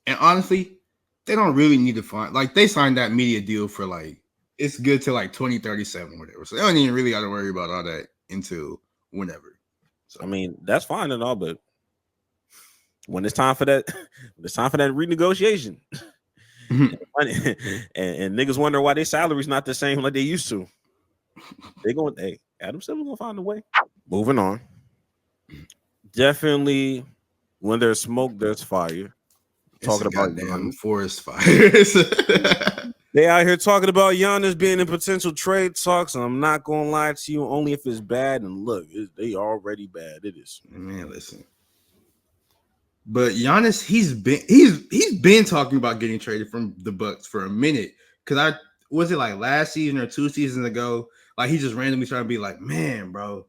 And honestly, they don't really need to find like they signed that media deal for like it's good till like 2037 or whatever. So they don't even really got to worry about all that until whenever. So I mean, that's fine and all, but when it's time for that, renegotiation, and niggas wonder why their salary's not the same like they used to. Hey, Adam Silver gonna find a way. Moving on. Definitely, when there's smoke, there's fire. Talking about damn forest fires. They out here talking about Giannis being in potential trade talks, and I'm not gonna lie to you, only if it's bad. And look, they already bad. It is. Man, listen. But Giannis, he's been talking about getting traded from the Bucks for a minute. Cause was it like last season or 2 seasons ago? Like he just randomly trying to be like, man, bro,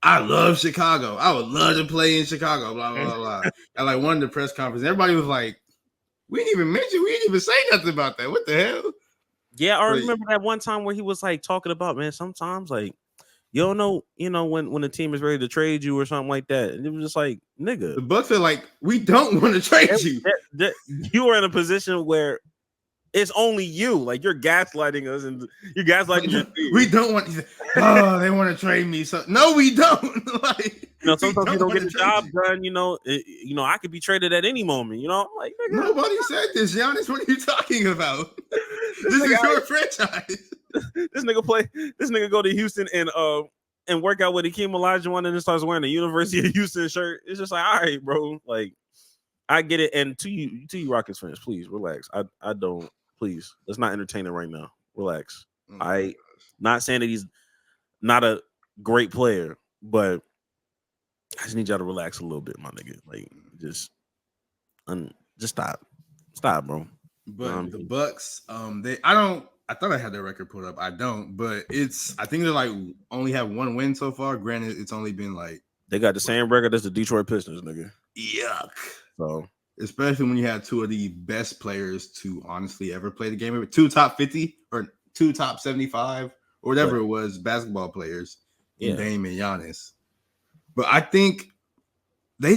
I love Chicago. I would love to play in Chicago. Blah blah blah. At like one of the press conferences, everybody was like, we didn't even say nothing about that. What the hell? Yeah, I remember that one time where he was like talking about, man, sometimes like you don't know, when the team is ready to trade you or something like that. And it was just like, nigga. The Bucks are like, we don't want to trade you. You are in a position where it's only you. Like you're gaslighting us and you're gaslighting your team. We don't want oh, they want to trade me. So no, we don't. Like sometimes you don't get the job done, I could be traded at any moment, I'm like, nigga. Nobody said this, Giannis. What are you talking about? This is your franchise. This nigga go to Houston and work out with Hakeem Olajuwon and then starts wearing the University of Houston shirt. It's just like, all right, bro. Like, I get it. And to you Rockets fans, please relax. I don't. Please, let's not entertain it right now. Relax. Not saying that he's not a great player, but I just need y'all to relax a little bit, my nigga. Like, just stop, bro. But the Bucks, I thought I had their record put up. I don't, but I think they like only have one win so far. Granted, it's only been like they got the same record as the Detroit Pistons, nigga. Yuck. So especially when you have two of the best players to honestly ever play the game, 2 top 50 or 2 top 75 or whatever it was, basketball players, in Dame and Giannis. But I think the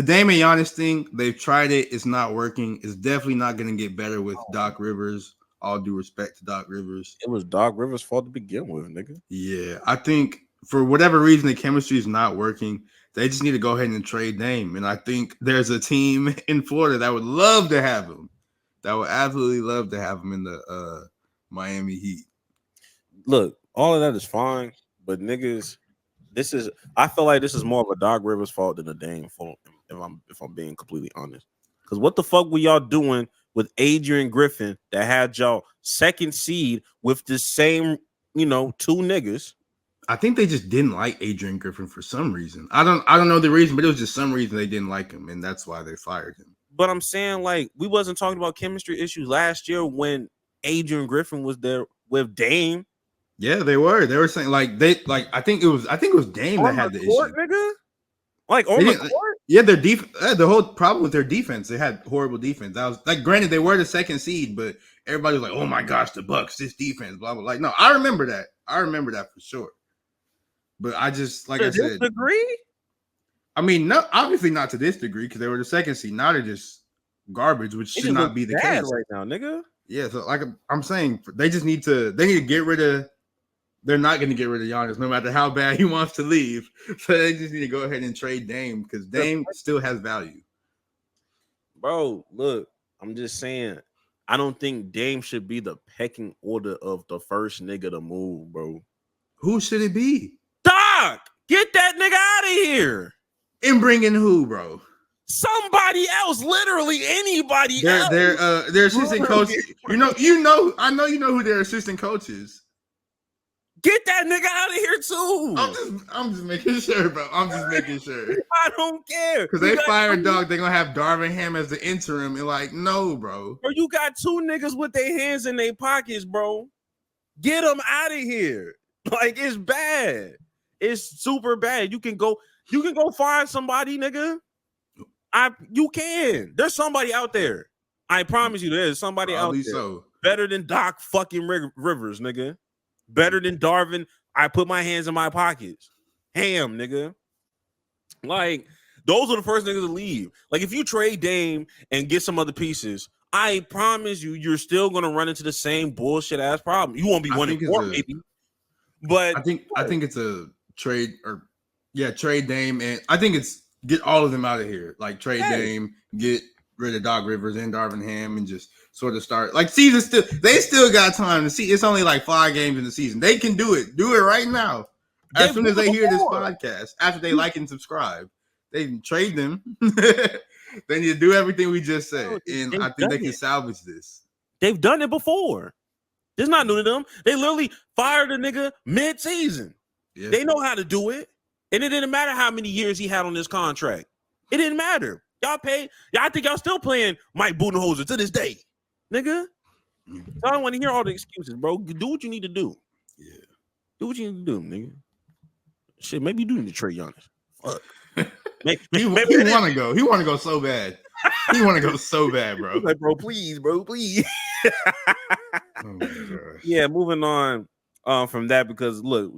Dame and Giannis thing, they've tried it. It's not working. It's definitely not going to get better with Doc Rivers. All due respect to Doc Rivers. It was Doc Rivers' fault to begin with, nigga. Yeah, I think for whatever reason, the chemistry is not working. They just need to go ahead and trade Dame. And I think there's a team in Florida that would love to have him. That would absolutely love to have him in the Miami Heat. Look, all of that is fine, but niggas, I feel like this is more of a Doc Rivers fault than a Dame fault, if I'm being completely honest. Because what the fuck were y'all doing with Adrian Griffin that had y'all second seed with the same, 2 niggas? I think they just didn't like Adrian Griffin for some reason. I don't know the reason, but it was just some reason they didn't like him, and that's why they fired him. But I'm saying, like, we wasn't talking about chemistry issues last year when Adrian Griffin was there with Dame. Yeah, they were. They were saying I think it was Dame that had the court, issue. Nigga? Like on the court? Yeah, their the whole problem with their defense, they had horrible defense. That was like, granted, they were the second seed, but everybody was like, "Oh my gosh, the Bucks, this defense, blah blah." Like, no, I remember that. I remember that for sure. But I just, like I said, this degree? I mean, no, obviously not to this degree because they were the second seed. Now they're just garbage, which should not be the case right now, nigga. Yeah, so like I'm saying, they need to get rid of. They're not going to get rid of Giannis, no matter how bad he wants to leave. So they just need to go ahead and trade Dame because Dame still has value. Bro, look, I'm just saying, I don't think Dame should be the pecking order of the first nigga to move, bro. Who should it be? Doc, get that nigga out of here. And bring in who, bro? Somebody else, literally anybody else. Their assistant coach. I know you know who their assistant coach is. Get that nigga out of here too. I'm just making sure, bro. I'm just making sure. I don't care. Because they fired Doc, they're gonna have Darvin Ham as the interim. And like, no, bro. Bro, you got 2 niggas with their hands in their pockets, bro. Get them out of here. Like, it's bad. It's super bad. You can go find somebody, nigga. You can. There's somebody out there. I promise you, there's somebody Probably out there. So. Better than Doc fucking Rivers, nigga. Better than Darvin. I put my hands in my pockets. Ham, nigga. Like, those are the first niggas to leave. Like, if you trade Dame and get some other pieces, I promise you, you're still gonna run into the same bullshit ass problem. You won't be 1-4, maybe, but I think it's a trade trade Dame, and I think it's get all of them out of here. Like trade Dame, get rid of Doc Rivers and Darvin Ham, and just sort of start like season. They still got time to see. It's only like 5 games in the season. They can do it. Do it right now. As soon as they hear this podcast, after they like and subscribe, they can trade them. They need to do everything we just said, and I think they can salvage this. They've done it before. It's not new to them. They literally fired a nigga mid-season. Yeah. They know how to do it. And it didn't matter how many years he had on this contract. It didn't matter. Y'all paid. I think y'all still playing Mike Budenholzer to this day. Nigga. I don't want to hear all the excuses, bro. Do what you need to do. Yeah. Do what you need to do, nigga. Shit, maybe you do need to trade Giannis. Fuck. He want to go. He want to go so bad. He want to go so bad, bro. Like, bro, please. Oh my gosh. Yeah, moving on from that, because look,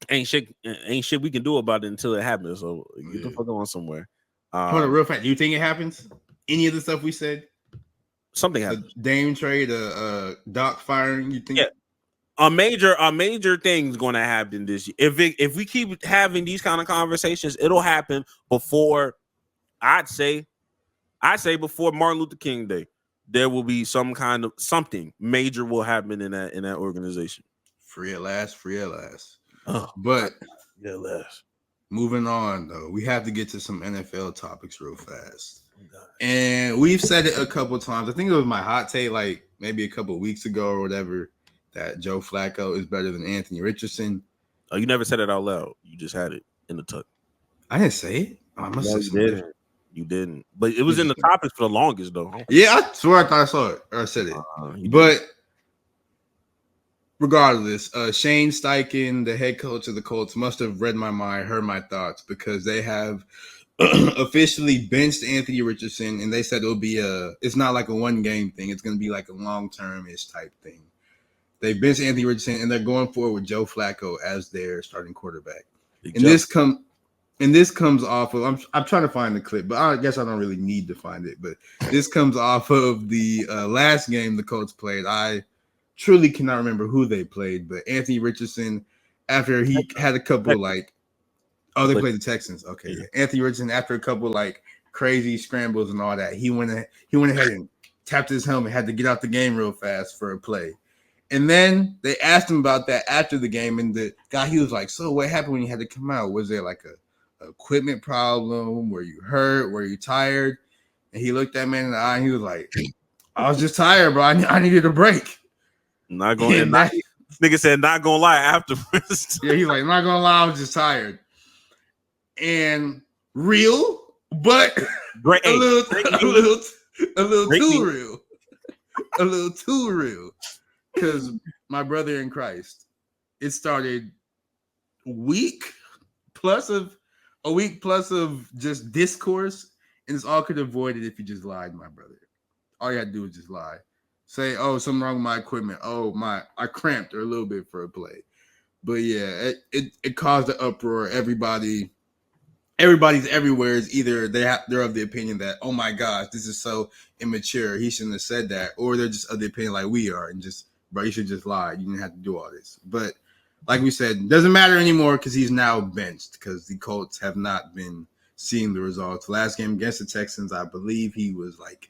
ain't shit we can do about it until it happens. So get the fuck on somewhere. Hold on, real fast. Do you think it happens? Any of the stuff we said? Something happens. Dame trade, Doc firing. You think? Yeah. A major thing's going to happen this year. If we keep having these kind of conversations, it'll happen before. I'd say before Martin Luther King Day. There will be some kind of something major will happen in that organization. Free at last. Oh, but yeah, last. Moving on though, we have to get to some NFL topics real fast. And we've said it a couple times. I think it was my hot take, like maybe a couple weeks ago or whatever, that Joe Flacco is better than Anthony Richardson. Oh, you never said it out loud. You just had it in the tuck. I didn't say it. Oh, I must have said it. You didn't, but it was in the topics for the longest though. Yeah, I swear I thought I saw it or I said it. But regardless, Shane Steichen, the head coach of the Colts, must have read my mind, heard my thoughts, because they have officially benched Anthony Richardson, and they said it'll be it's not like a 1-game thing. It's going to be like a long-term-ish type thing. They benched Anthony Richardson, and they're going forward with Joe Flacco as their starting quarterback. And this comes off of, I'm trying to find the clip, but I guess I don't really need to find it. But this comes off of the last game the Colts played. I truly cannot remember who they played, but Anthony Richardson, after he had a couple they played the Texans. Okay, yeah. Anthony Richardson, after a couple crazy scrambles and all that, he went ahead and tapped his helmet, had to get out the game real fast for a play. And then they asked him about that after the game, and the guy, he was like, "So what happened when you had to come out? Was there like a equipment problem? Were you hurt? Were you tired?" And he looked that man in the eye and he was like, "I was just tired, bro. I needed a break." Not going to nigga said, "Not gonna lie," afterwards. Yeah, he's like, "Not gonna lie, I was just tired." And real, but great. a little too real. A little too real. Because my brother in Christ, it started a week plus of just discourse, and it's all could avoid it if you just lied, my brother. All you had to do was just lie. Say, "Oh, something wrong with my equipment. Oh, I cramped a little bit for a play." But yeah, it caused an uproar. Everybody's everywhere is either they're of the opinion that, "Oh my gosh, this is so immature. He shouldn't have said that," or they're just of the opinion like we are and just, "Bro, you should just lie. You didn't have to do all this." But like we said, doesn't matter anymore because he's now benched because the Colts have not been seeing the results. Last game against the Texans, I believe he was like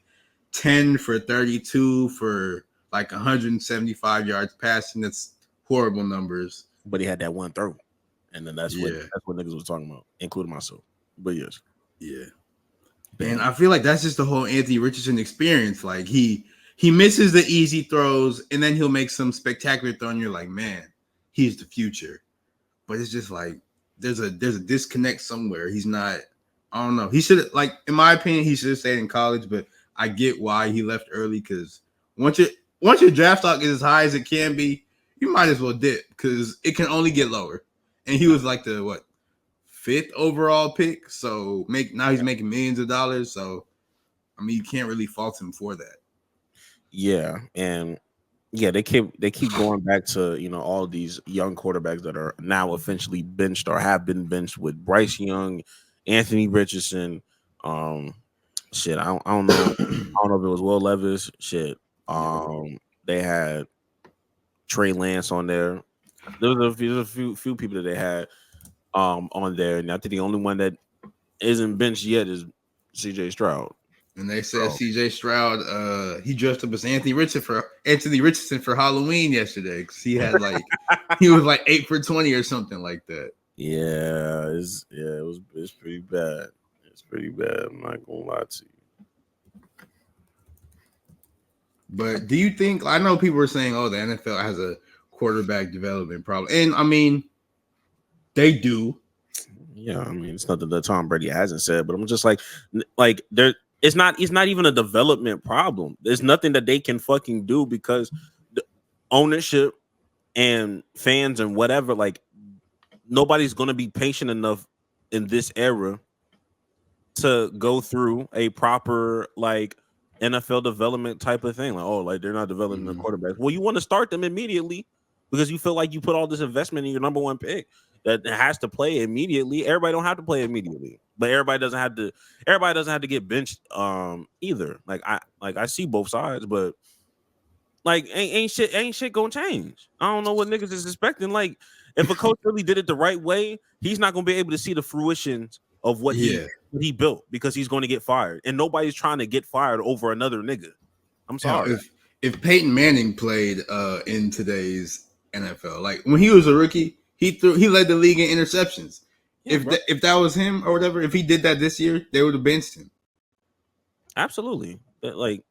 10 for 32 for like 175 yards passing. That's horrible numbers. But he had that one throw. And then that's what niggas was talking about, including myself. But yes. Yeah. And I feel like that's just the whole Anthony Richardson experience. Like he misses the easy throws and then he'll make some spectacular throw and you're like, man, he's the future. But it's just like there's a disconnect somewhere. He's not, I don't know. He should, like, in my opinion, he should have stayed in college, but I get why he left early because once your draft stock is as high as it can be, you might as well dip because it can only get lower. And he was like the 5th overall pick. So now he's making millions of dollars. So I mean, you can't really fault him for that. Yeah, and yeah, they keep going back to all these young quarterbacks that are now essentially benched or have been benched with Bryce Young, Anthony Richardson, shit. I don't know. I don't know if it was Will Levis. Shit. They had Trey Lance on there. There was a few people that they had on there, and I think the only one that isn't benched yet is CJ Stroud. And they said CJ Stroud, he dressed up as Anthony Richardson for Halloween yesterday because he had like he was like 8 for 20 or something like that. Yeah, it's pretty bad. It's pretty bad. I'm not gonna lie to you. But do you think? I know people were saying, "Oh, the NFL has a quarterback development problem," and I mean, they do. Yeah, I mean, it's nothing that Tom Brady hasn't said, but I'm just like there. It's not even a development problem. There's nothing that they can fucking do because the ownership and fans and whatever, like nobody's gonna be patient enough in this era to go through a proper like NFL development type of thing. Like, oh, like they're not developing the quarterbacks. Well, you want to start them immediately because you feel like you put all this investment in your number one pick that has to play immediately. Everybody don't have to play immediately, but everybody doesn't have to get benched either. Like I see both sides, but like ain't shit gonna change. I don't know what niggas is expecting. Like if a coach really did it the right way, he's not gonna be able to see the fruition of what he built because he's going to get fired, and nobody's trying to get fired over another nigga. I'm sorry. If Peyton Manning played in today's NFL, like when he was a rookie, he led the league in interceptions. Yeah, if that was him or whatever, if he did that this year, they would have benched him. Absolutely, like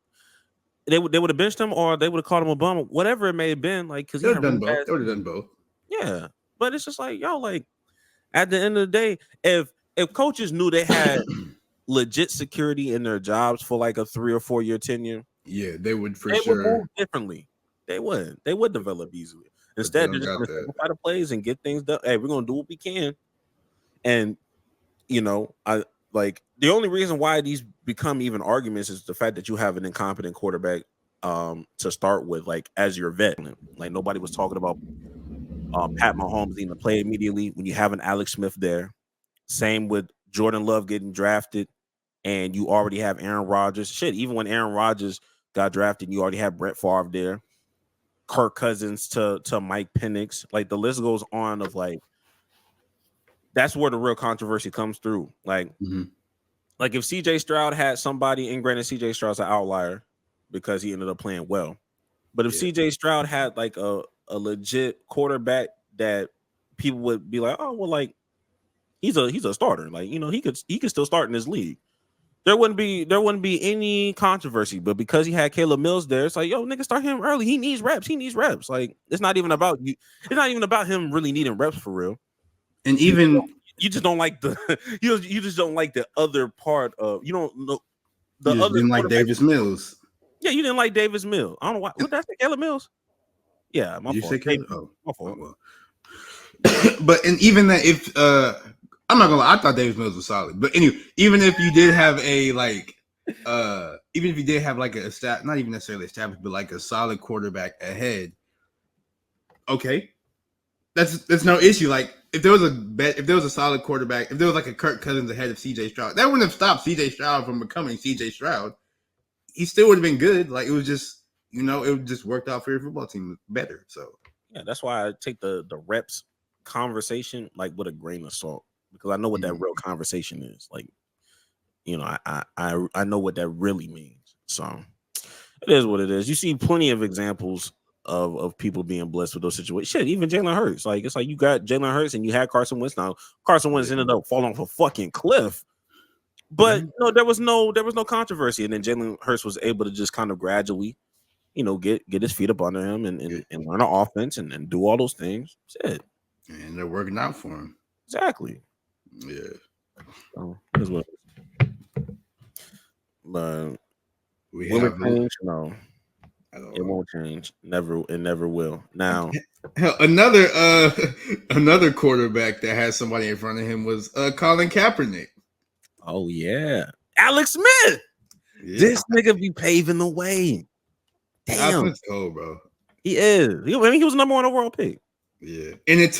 they would have benched him, or they would have called him a bum, whatever it may have been. Like because they would have done both. They would have done both. Yeah, but it's just like yo, like at the end of the day, if coaches knew they had legit security in their jobs for like a 3 or 4 year tenure, yeah, they would would move differently. They would develop easily. Instead, they're just going to simplify the plays and get things done. Hey, we're going to do what we can. And you know, I like the only reason why these become even arguments is the fact that you have an incompetent quarterback to start with, like as your vet. Like nobody was talking about Pat Mahomes needing to play immediately when you have an Alex Smith there. Same with Jordan Love getting drafted, and you already have Aaron Rodgers. Shit, even when Aaron Rodgers got drafted, you already have Brett Favre there, Kirk Cousins to Mike Penix. Like the list goes on of like that's where the real controversy comes through. Like, like if CJ Stroud had somebody, and granted CJ Stroud's an outlier because he ended up playing well, but if CJ Stroud had like a legit quarterback that people would be like, oh well, like. He's a starter. Like, you know, he could still start in this league. There wouldn't be any controversy, but because he had Caleb Mills there, it's like, yo, nigga, start him early. He needs reps. Like, it's not even about you. It's not even about him really needing reps for real. And even you just don't like the you just don't like the other part of you don't know the you other didn't like Davis Mills. Yeah, you didn't like Davis Mills. I don't know why. What that's Caleb Mills? Yeah, my fault. My fault. Well. But and even that if I'm not gonna lie, I thought Davis Mills was solid. But anyway, even if you did have a like even if you did have like a not even necessarily established, but like a solid quarterback ahead, okay. That's no issue. Like if there was a solid quarterback, if there was like a Kirk Cousins ahead of CJ Stroud, that wouldn't have stopped CJ Stroud from becoming CJ Stroud. He still would have been good. Like it was just, you know, it just worked out for your football team better. So yeah, that's why I take the reps conversation like with a grain of salt. Because I know what that real conversation is. Like, you know, I know what that really means. So it is what it is. You see plenty of examples of people being blessed with those situations. Shit, even Jalen Hurts. Like, it's like you got Jalen Hurts and you had Carson Wentz. Now Carson Wentz ended up falling off a fucking cliff. But no, there was no controversy. And then Jalen Hurts was able to just kind of gradually, you know, get his feet up under him and learn an offense and do all those things. Shit. And they're working out for him. Exactly. Yeah. So that's what. But will it change? No, it won't change. Never. It never will. Now, hell, another quarterback that had somebody in front of him was Colin Kaepernick. Oh yeah, Alex Smith. Yeah. This nigga be paving the way. Damn, that's cold, bro. He is. I mean, he was number one overall pick. Yeah, and it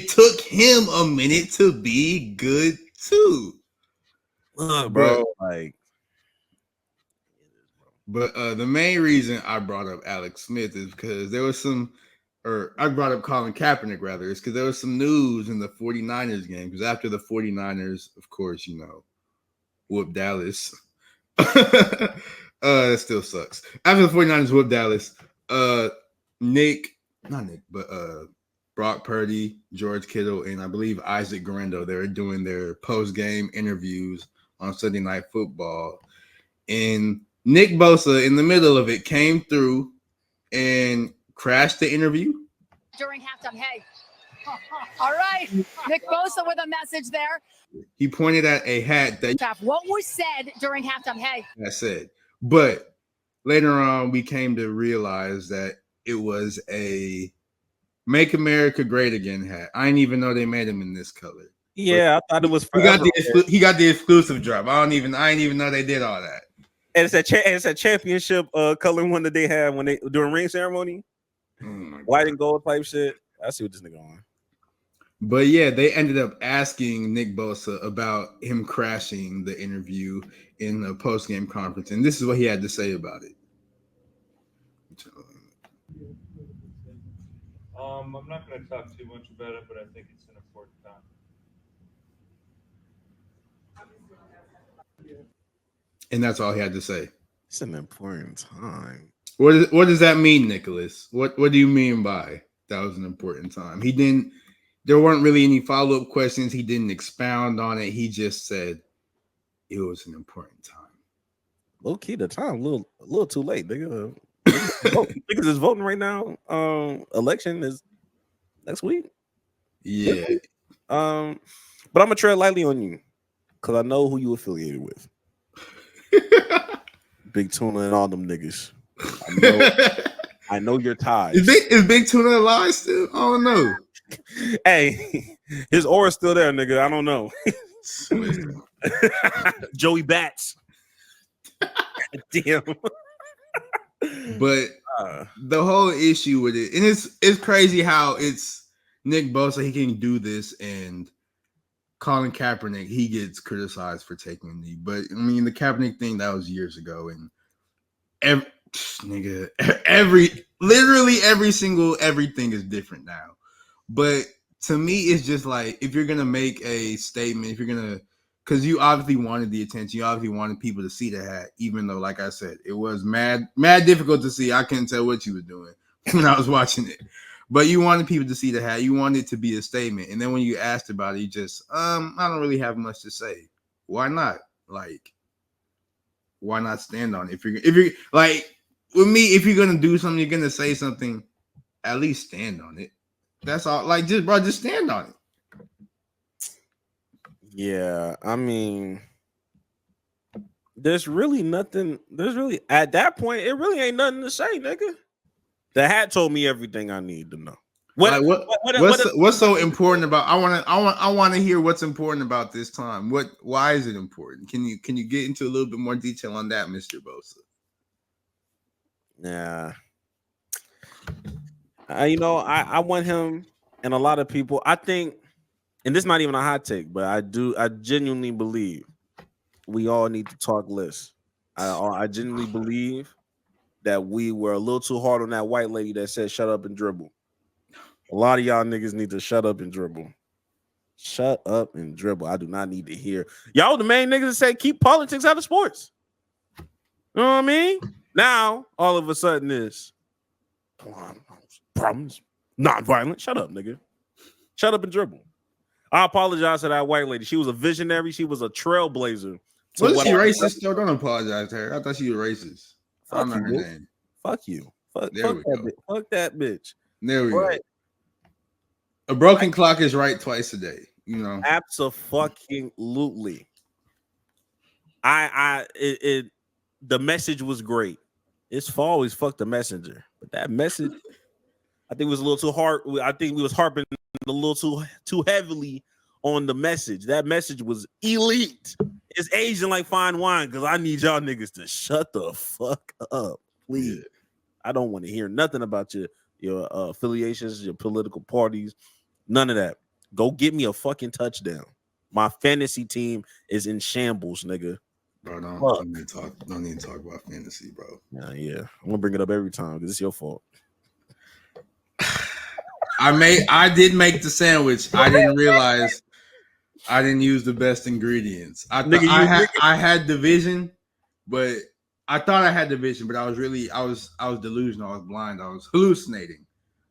took him a minute to be good too. Look, bro, like But the main reason I brought up Alex Smith is because there was some, or I brought up Colin Kaepernick rather, is because there was some news in the 49ers game. Because after the 49ers, of course, whooped Dallas. It still sucks. After the 49ers whooped Dallas, Brock Purdy, George Kittle, and I believe Isaac Guerrero, they're doing their post-game interviews on Sunday Night Football. And Nick Bosa, in the middle of it, came through and crashed the interview. During halftime, hey. All right, Nick Bosa with a message there. He pointed at a hat that... What was said during halftime, hey. I said. But later on, we came to realize that it was a Make America Great Again hat. I didn't even know they made him in this color. Yeah, I thought it was. He got the exclusive drop. I didn't even know they did all that. And it's a championship color one that they had when they during ring ceremony. White and gold type shit. I see what this nigga on. But yeah, they ended up asking Nick Bosa about him crashing the interview in the post-game conference, and this is what he had to say about it. I'm not going to talk too much about it, but I think it's an important time. And that's all he had to say. It's an important time. What does that mean, Nicholas? What do you mean by that was an important time? There weren't really any follow-up questions. He didn't expound on it. He just said it was an important time. Low key, the time a little too late. Niggas is voting right now. Election is next week. Yeah. But I'm gonna tread lightly on you because I know who you affiliated with. Big Tuna and all them niggas. I know your ties. Is Big Tuna alive still? I don't know. Hey, his aura's still there, nigga. I don't know. Joey Bats. Damn. But the whole issue with it, and it's crazy how it's Nick Bosa, he can do this, and Colin Kaepernick, he gets criticized for taking a knee. But I mean, the Kaepernick thing, that was years ago, and literally everything is different now. But to me, it's just like, if you're gonna make a statement, because you obviously wanted the attention, you obviously wanted people to see the hat, even though, like I said, it was mad difficult to see. I couldn't tell what you were doing when I was watching it, but you wanted people to see the hat. You wanted it to be a statement, and then when you asked about it, you just, I don't really have much to say. Why not? Like, why not stand on it? If you're like with me, if you're gonna do something, you're gonna say something, at least stand on it. That's all. Like, just stand on it. Yeah, I mean, there's really nothing. At that point, it really ain't nothing to say, nigga. The hat told me everything I need to know. What's so important about? I want to hear what's important about this time. Why is it important? Can you get into a little bit more detail on that, Mr. Bosa? Yeah. I want him, and a lot of people, I think, and this is not even a hot take, but I genuinely believe we all need to talk less. I genuinely believe that we were a little too hard on that white lady that said shut up and dribble. A lot of y'all niggas need to shut up and dribble. Shut up and dribble. I do not need to hear. Y'all the main niggas that say keep politics out of sports. You know what I mean? Now, all of a sudden is problems, non-violent. Shut up, nigga. Shut up and dribble. I apologize to that white lady. She was a visionary. She was a trailblazer. Was she racist? Still, don't apologize to her. I thought she was racist. Fuck I don't know you, her name. Fuck you. Fuck that bitch. There we go. A broken clock is right twice a day. You know, Absolutely. The message was great. It's for always fuck the messenger, but that message, I think, was a little too hard. I think we was harping a little too heavily on the message. That message was elite. It's aging like fine wine because I need y'all niggas to shut the fuck up, please. Yeah. I don't want to hear nothing about your affiliations, your political parties, none of that. Go get me a fucking touchdown. My fantasy team is in shambles, nigga. Bro, don't Fuck. need to talk about fantasy, bro. Yeah. I'm gonna bring it up every time because it's your fault. I did make the sandwich. I didn't realize I didn't use the best ingredients. I thought I had division, but I thought I had division, but I was delusional. I was blind. I was hallucinating.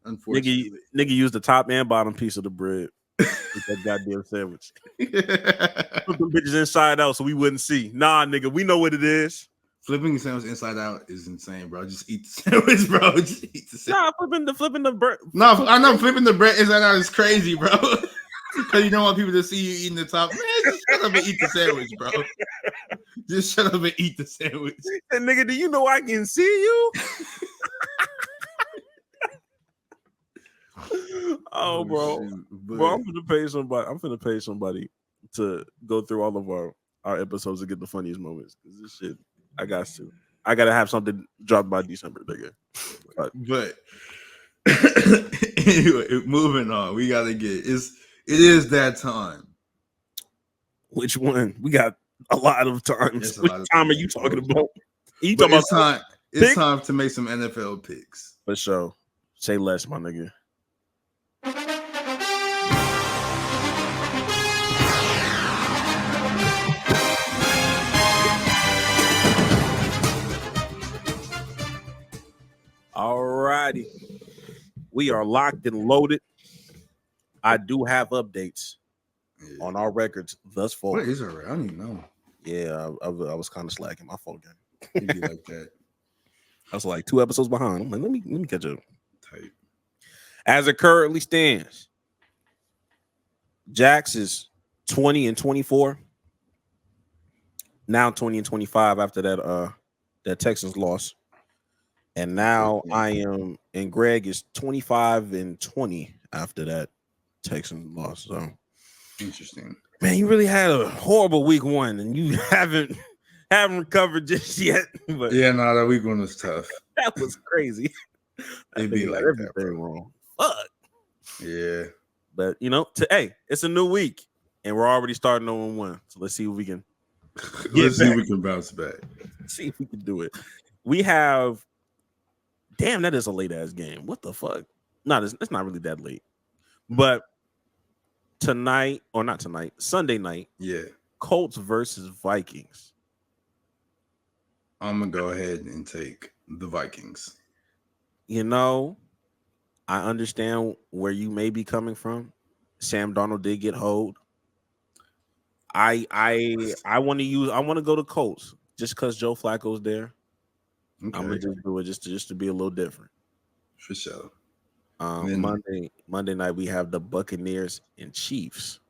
Unfortunately, nigga used the top and bottom piece of the bread with that goddamn sandwich. Put them bitches inside out so we wouldn't see. Nah, nigga, we know what it is. Flipping the sandwich inside out is insane, bro. Just eat the sandwich, bro. Just eat the sandwich. Nah, flipping the bread. No, I know flipping the bread inside out is crazy, bro. Because you don't want people to see you eating the top. Man, just shut up and eat the sandwich, bro. Just shut up and eat the sandwich. And nigga, do you know I can see you? Oh, bro. Shoot, Bro, I'm gonna pay somebody to go through all of our episodes to get the funniest moments. This shit, I gotta have something dropped by December, nigga. But anyway, moving on. We gotta get it is that time. Which one? We got a lot of times. Which time are you talking about? You talking about time? It's time to make some NFL picks. For sure. Say less, my nigga. Alrighty. We are locked and loaded. I do have updates on our records thus far. What is it? I don't even know. Yeah, I was kind of slacking. My fault, game. You be like that. I was like 2 episodes behind. I'm like, let me catch up. Tight. As it currently stands, Jax is 20-24. Now 20-25 after that Texans loss. And now I am, and Greg is 25-20 after that Texans loss. So interesting. Man, you really had a horrible week 1, and you haven't recovered just yet. But yeah, no, that week 1 was tough. That was crazy. It'd be like everything that, bro. wrong. Fuck. Yeah. But hey, it's a new week, and we're already starting 0-1. So let's see if we can see if we can bounce back. See if we can do it. We have. Damn, that is a late ass game. What the fuck? No, it's not really that late. But Sunday night. Yeah. Colts versus Vikings. I'm gonna go ahead and take the Vikings. You know, I understand where you may be coming from. Sam Darnold did get hold. I want to go to Colts just because Joe Flacco's there. Okay. I'm gonna just do it just to be a little different. For sure. Monday night we have the Buccaneers and Chiefs.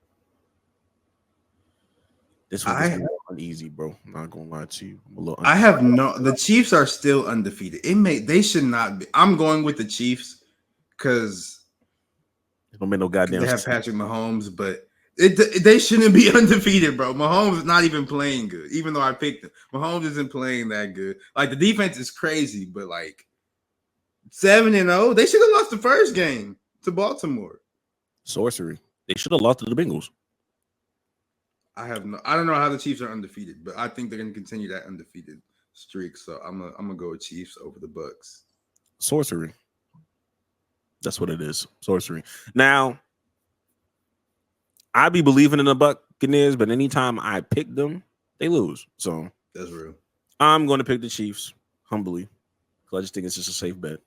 This one's uneasy, bro. I'm not gonna lie to you. The Chiefs are still undefeated. They should not be. I'm going with the Chiefs because don't make no goddamn. They have Patrick Mahomes, but they shouldn't be undefeated, bro. Mahomes is not even playing good, even though I picked him. Mahomes isn't playing that good. Like the defense is crazy, but like 7-0, they should have lost the first game to Baltimore. Sorcery. They should have lost to the Bengals. I don't know how the Chiefs are undefeated, but I think they're gonna continue that undefeated streak. So I'm gonna go with Chiefs over the Bucks. Sorcery. That's what it is. Sorcery. Now, I be believing in the Buccaneers, but anytime I pick them, they lose. So that's real. I'm going to pick the Chiefs humbly because I just think it's just a safe bet.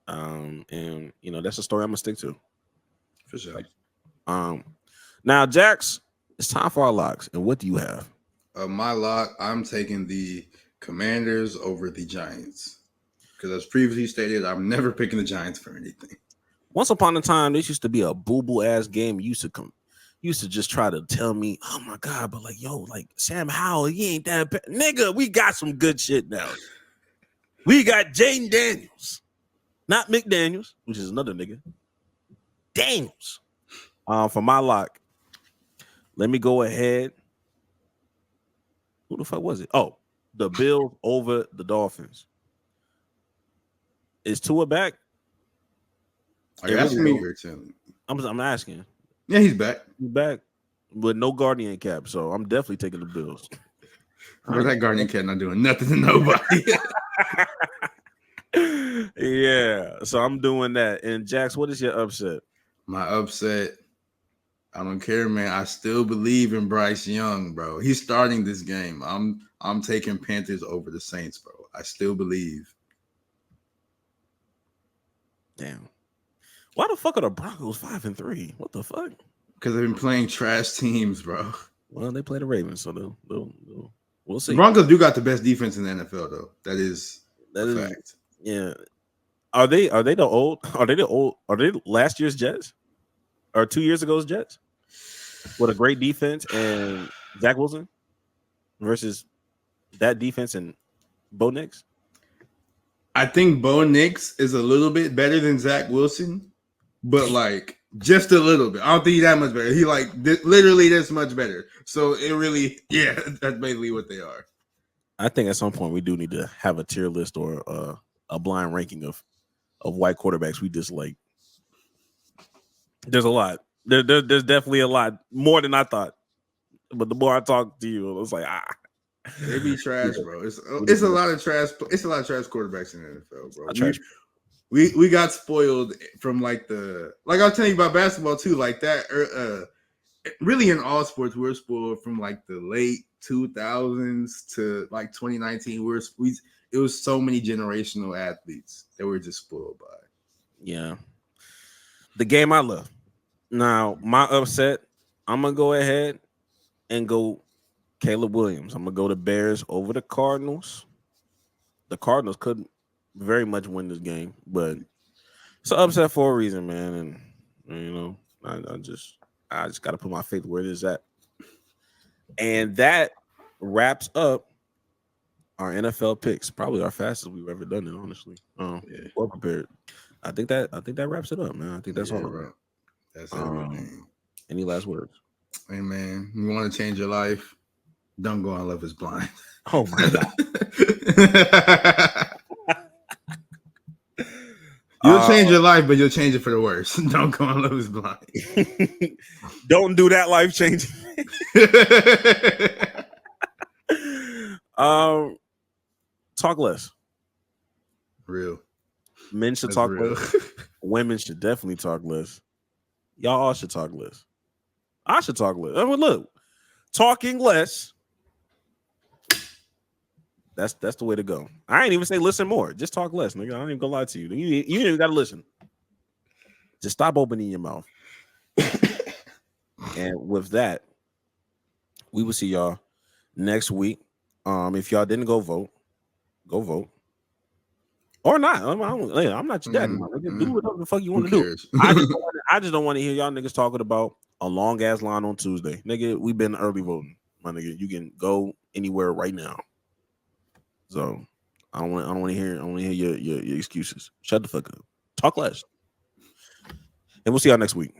And that's a story I'm gonna stick to. For sure. Now, Jax, it's time for our locks. And what do you have? My lock, I'm taking the Commanders over the Giants because, as previously stated, I'm never picking the Giants for anything. Once upon a time, this used to be a boo-boo ass game. You used to just try to tell me, oh my God, but like Sam Howell, he ain't that bad. Nigga, we got some good shit now. We got Jaden Daniels, not McDaniels, which is another nigga. Daniels. For my lock, let me go ahead. Who the fuck was it? Oh, the Bills over the Dolphins. Is Tua back? Are you asking me or Tim? I'm asking. Yeah, he's back. He's back with no guardian cap, so I'm definitely taking the Bills. Bro, that Guardian cat not doing nothing to nobody. Yeah, so I'm doing that. And Jax, what is your upset? My upset, I don't care, man. I still believe in Bryce Young, bro. He's starting this game. I'm taking Panthers over the Saints, bro. I still believe. Damn. Why the fuck are the Broncos 5-3? What the fuck? Because they've been playing trash teams, bro. Well, they play the Ravens, so we'll see. The Broncos do got the best defense in the NFL, though. That is fact. Yeah. Are they last year's Jets? Or 2 years ago's Jets? With a great defense and Zach Wilson versus that defense and Bo Nix? I think Bo Nix is a little bit better than Zach Wilson, but like just a little bit. I don't think he's that much better. He like literally this much better. So it really, yeah, that's basically what they are. I think at some point we do need to have a tier list or a blind ranking of white quarterbacks we dislike. There's a lot. There's definitely a lot more than I thought. But the more I talk to you, it's like they be trash, bro. It's a lot of trash. It's a lot of trash quarterbacks in the NFL, bro. We got spoiled from like I was telling you about basketball too, like that. Really, in all sports, we're spoiled from like the late 2000s to like 2019. It was so many generational athletes that we're just spoiled by. Yeah, the game I love. Now, my upset, I'm gonna go ahead and go Caleb Williams. I'm gonna go the Bears over the Cardinals. The Cardinals could very much win this game, but it's an upset for a reason, man. And you know, I just got to put my faith where it is at. And that wraps up our NFL picks. Probably our fastest we've ever done it, honestly. Well prepared. I think that wraps it up, man. I think that's all right. That's everything. Any last words? Hey, man, you want to change your life? Don't go on Love Is Blind. Oh my God. You'll change your life, but you'll change it for the worse. Don't go on Love Is Blind. Don't do that life changing. Talk less. Real. Men should talk less. Women should definitely talk less. Y'all all should talk less. I should talk less. I mean, look, talking less. That's the way to go. I ain't even say listen more. Just talk less, nigga. I ain't even gonna lie to you. You ain't even gotta listen. Just stop opening your mouth. And with that, we will see y'all next week. If y'all didn't go vote, go vote. Or not. I'm not your dad. Do whatever the fuck you want to do. I just don't want to hear y'all niggas talking about a long ass line on Tuesday. Nigga, we've been early voting. My nigga, you can go anywhere right now. So I don't want to hear your excuses. Shut the fuck up. Talk less. And we'll see y'all next week.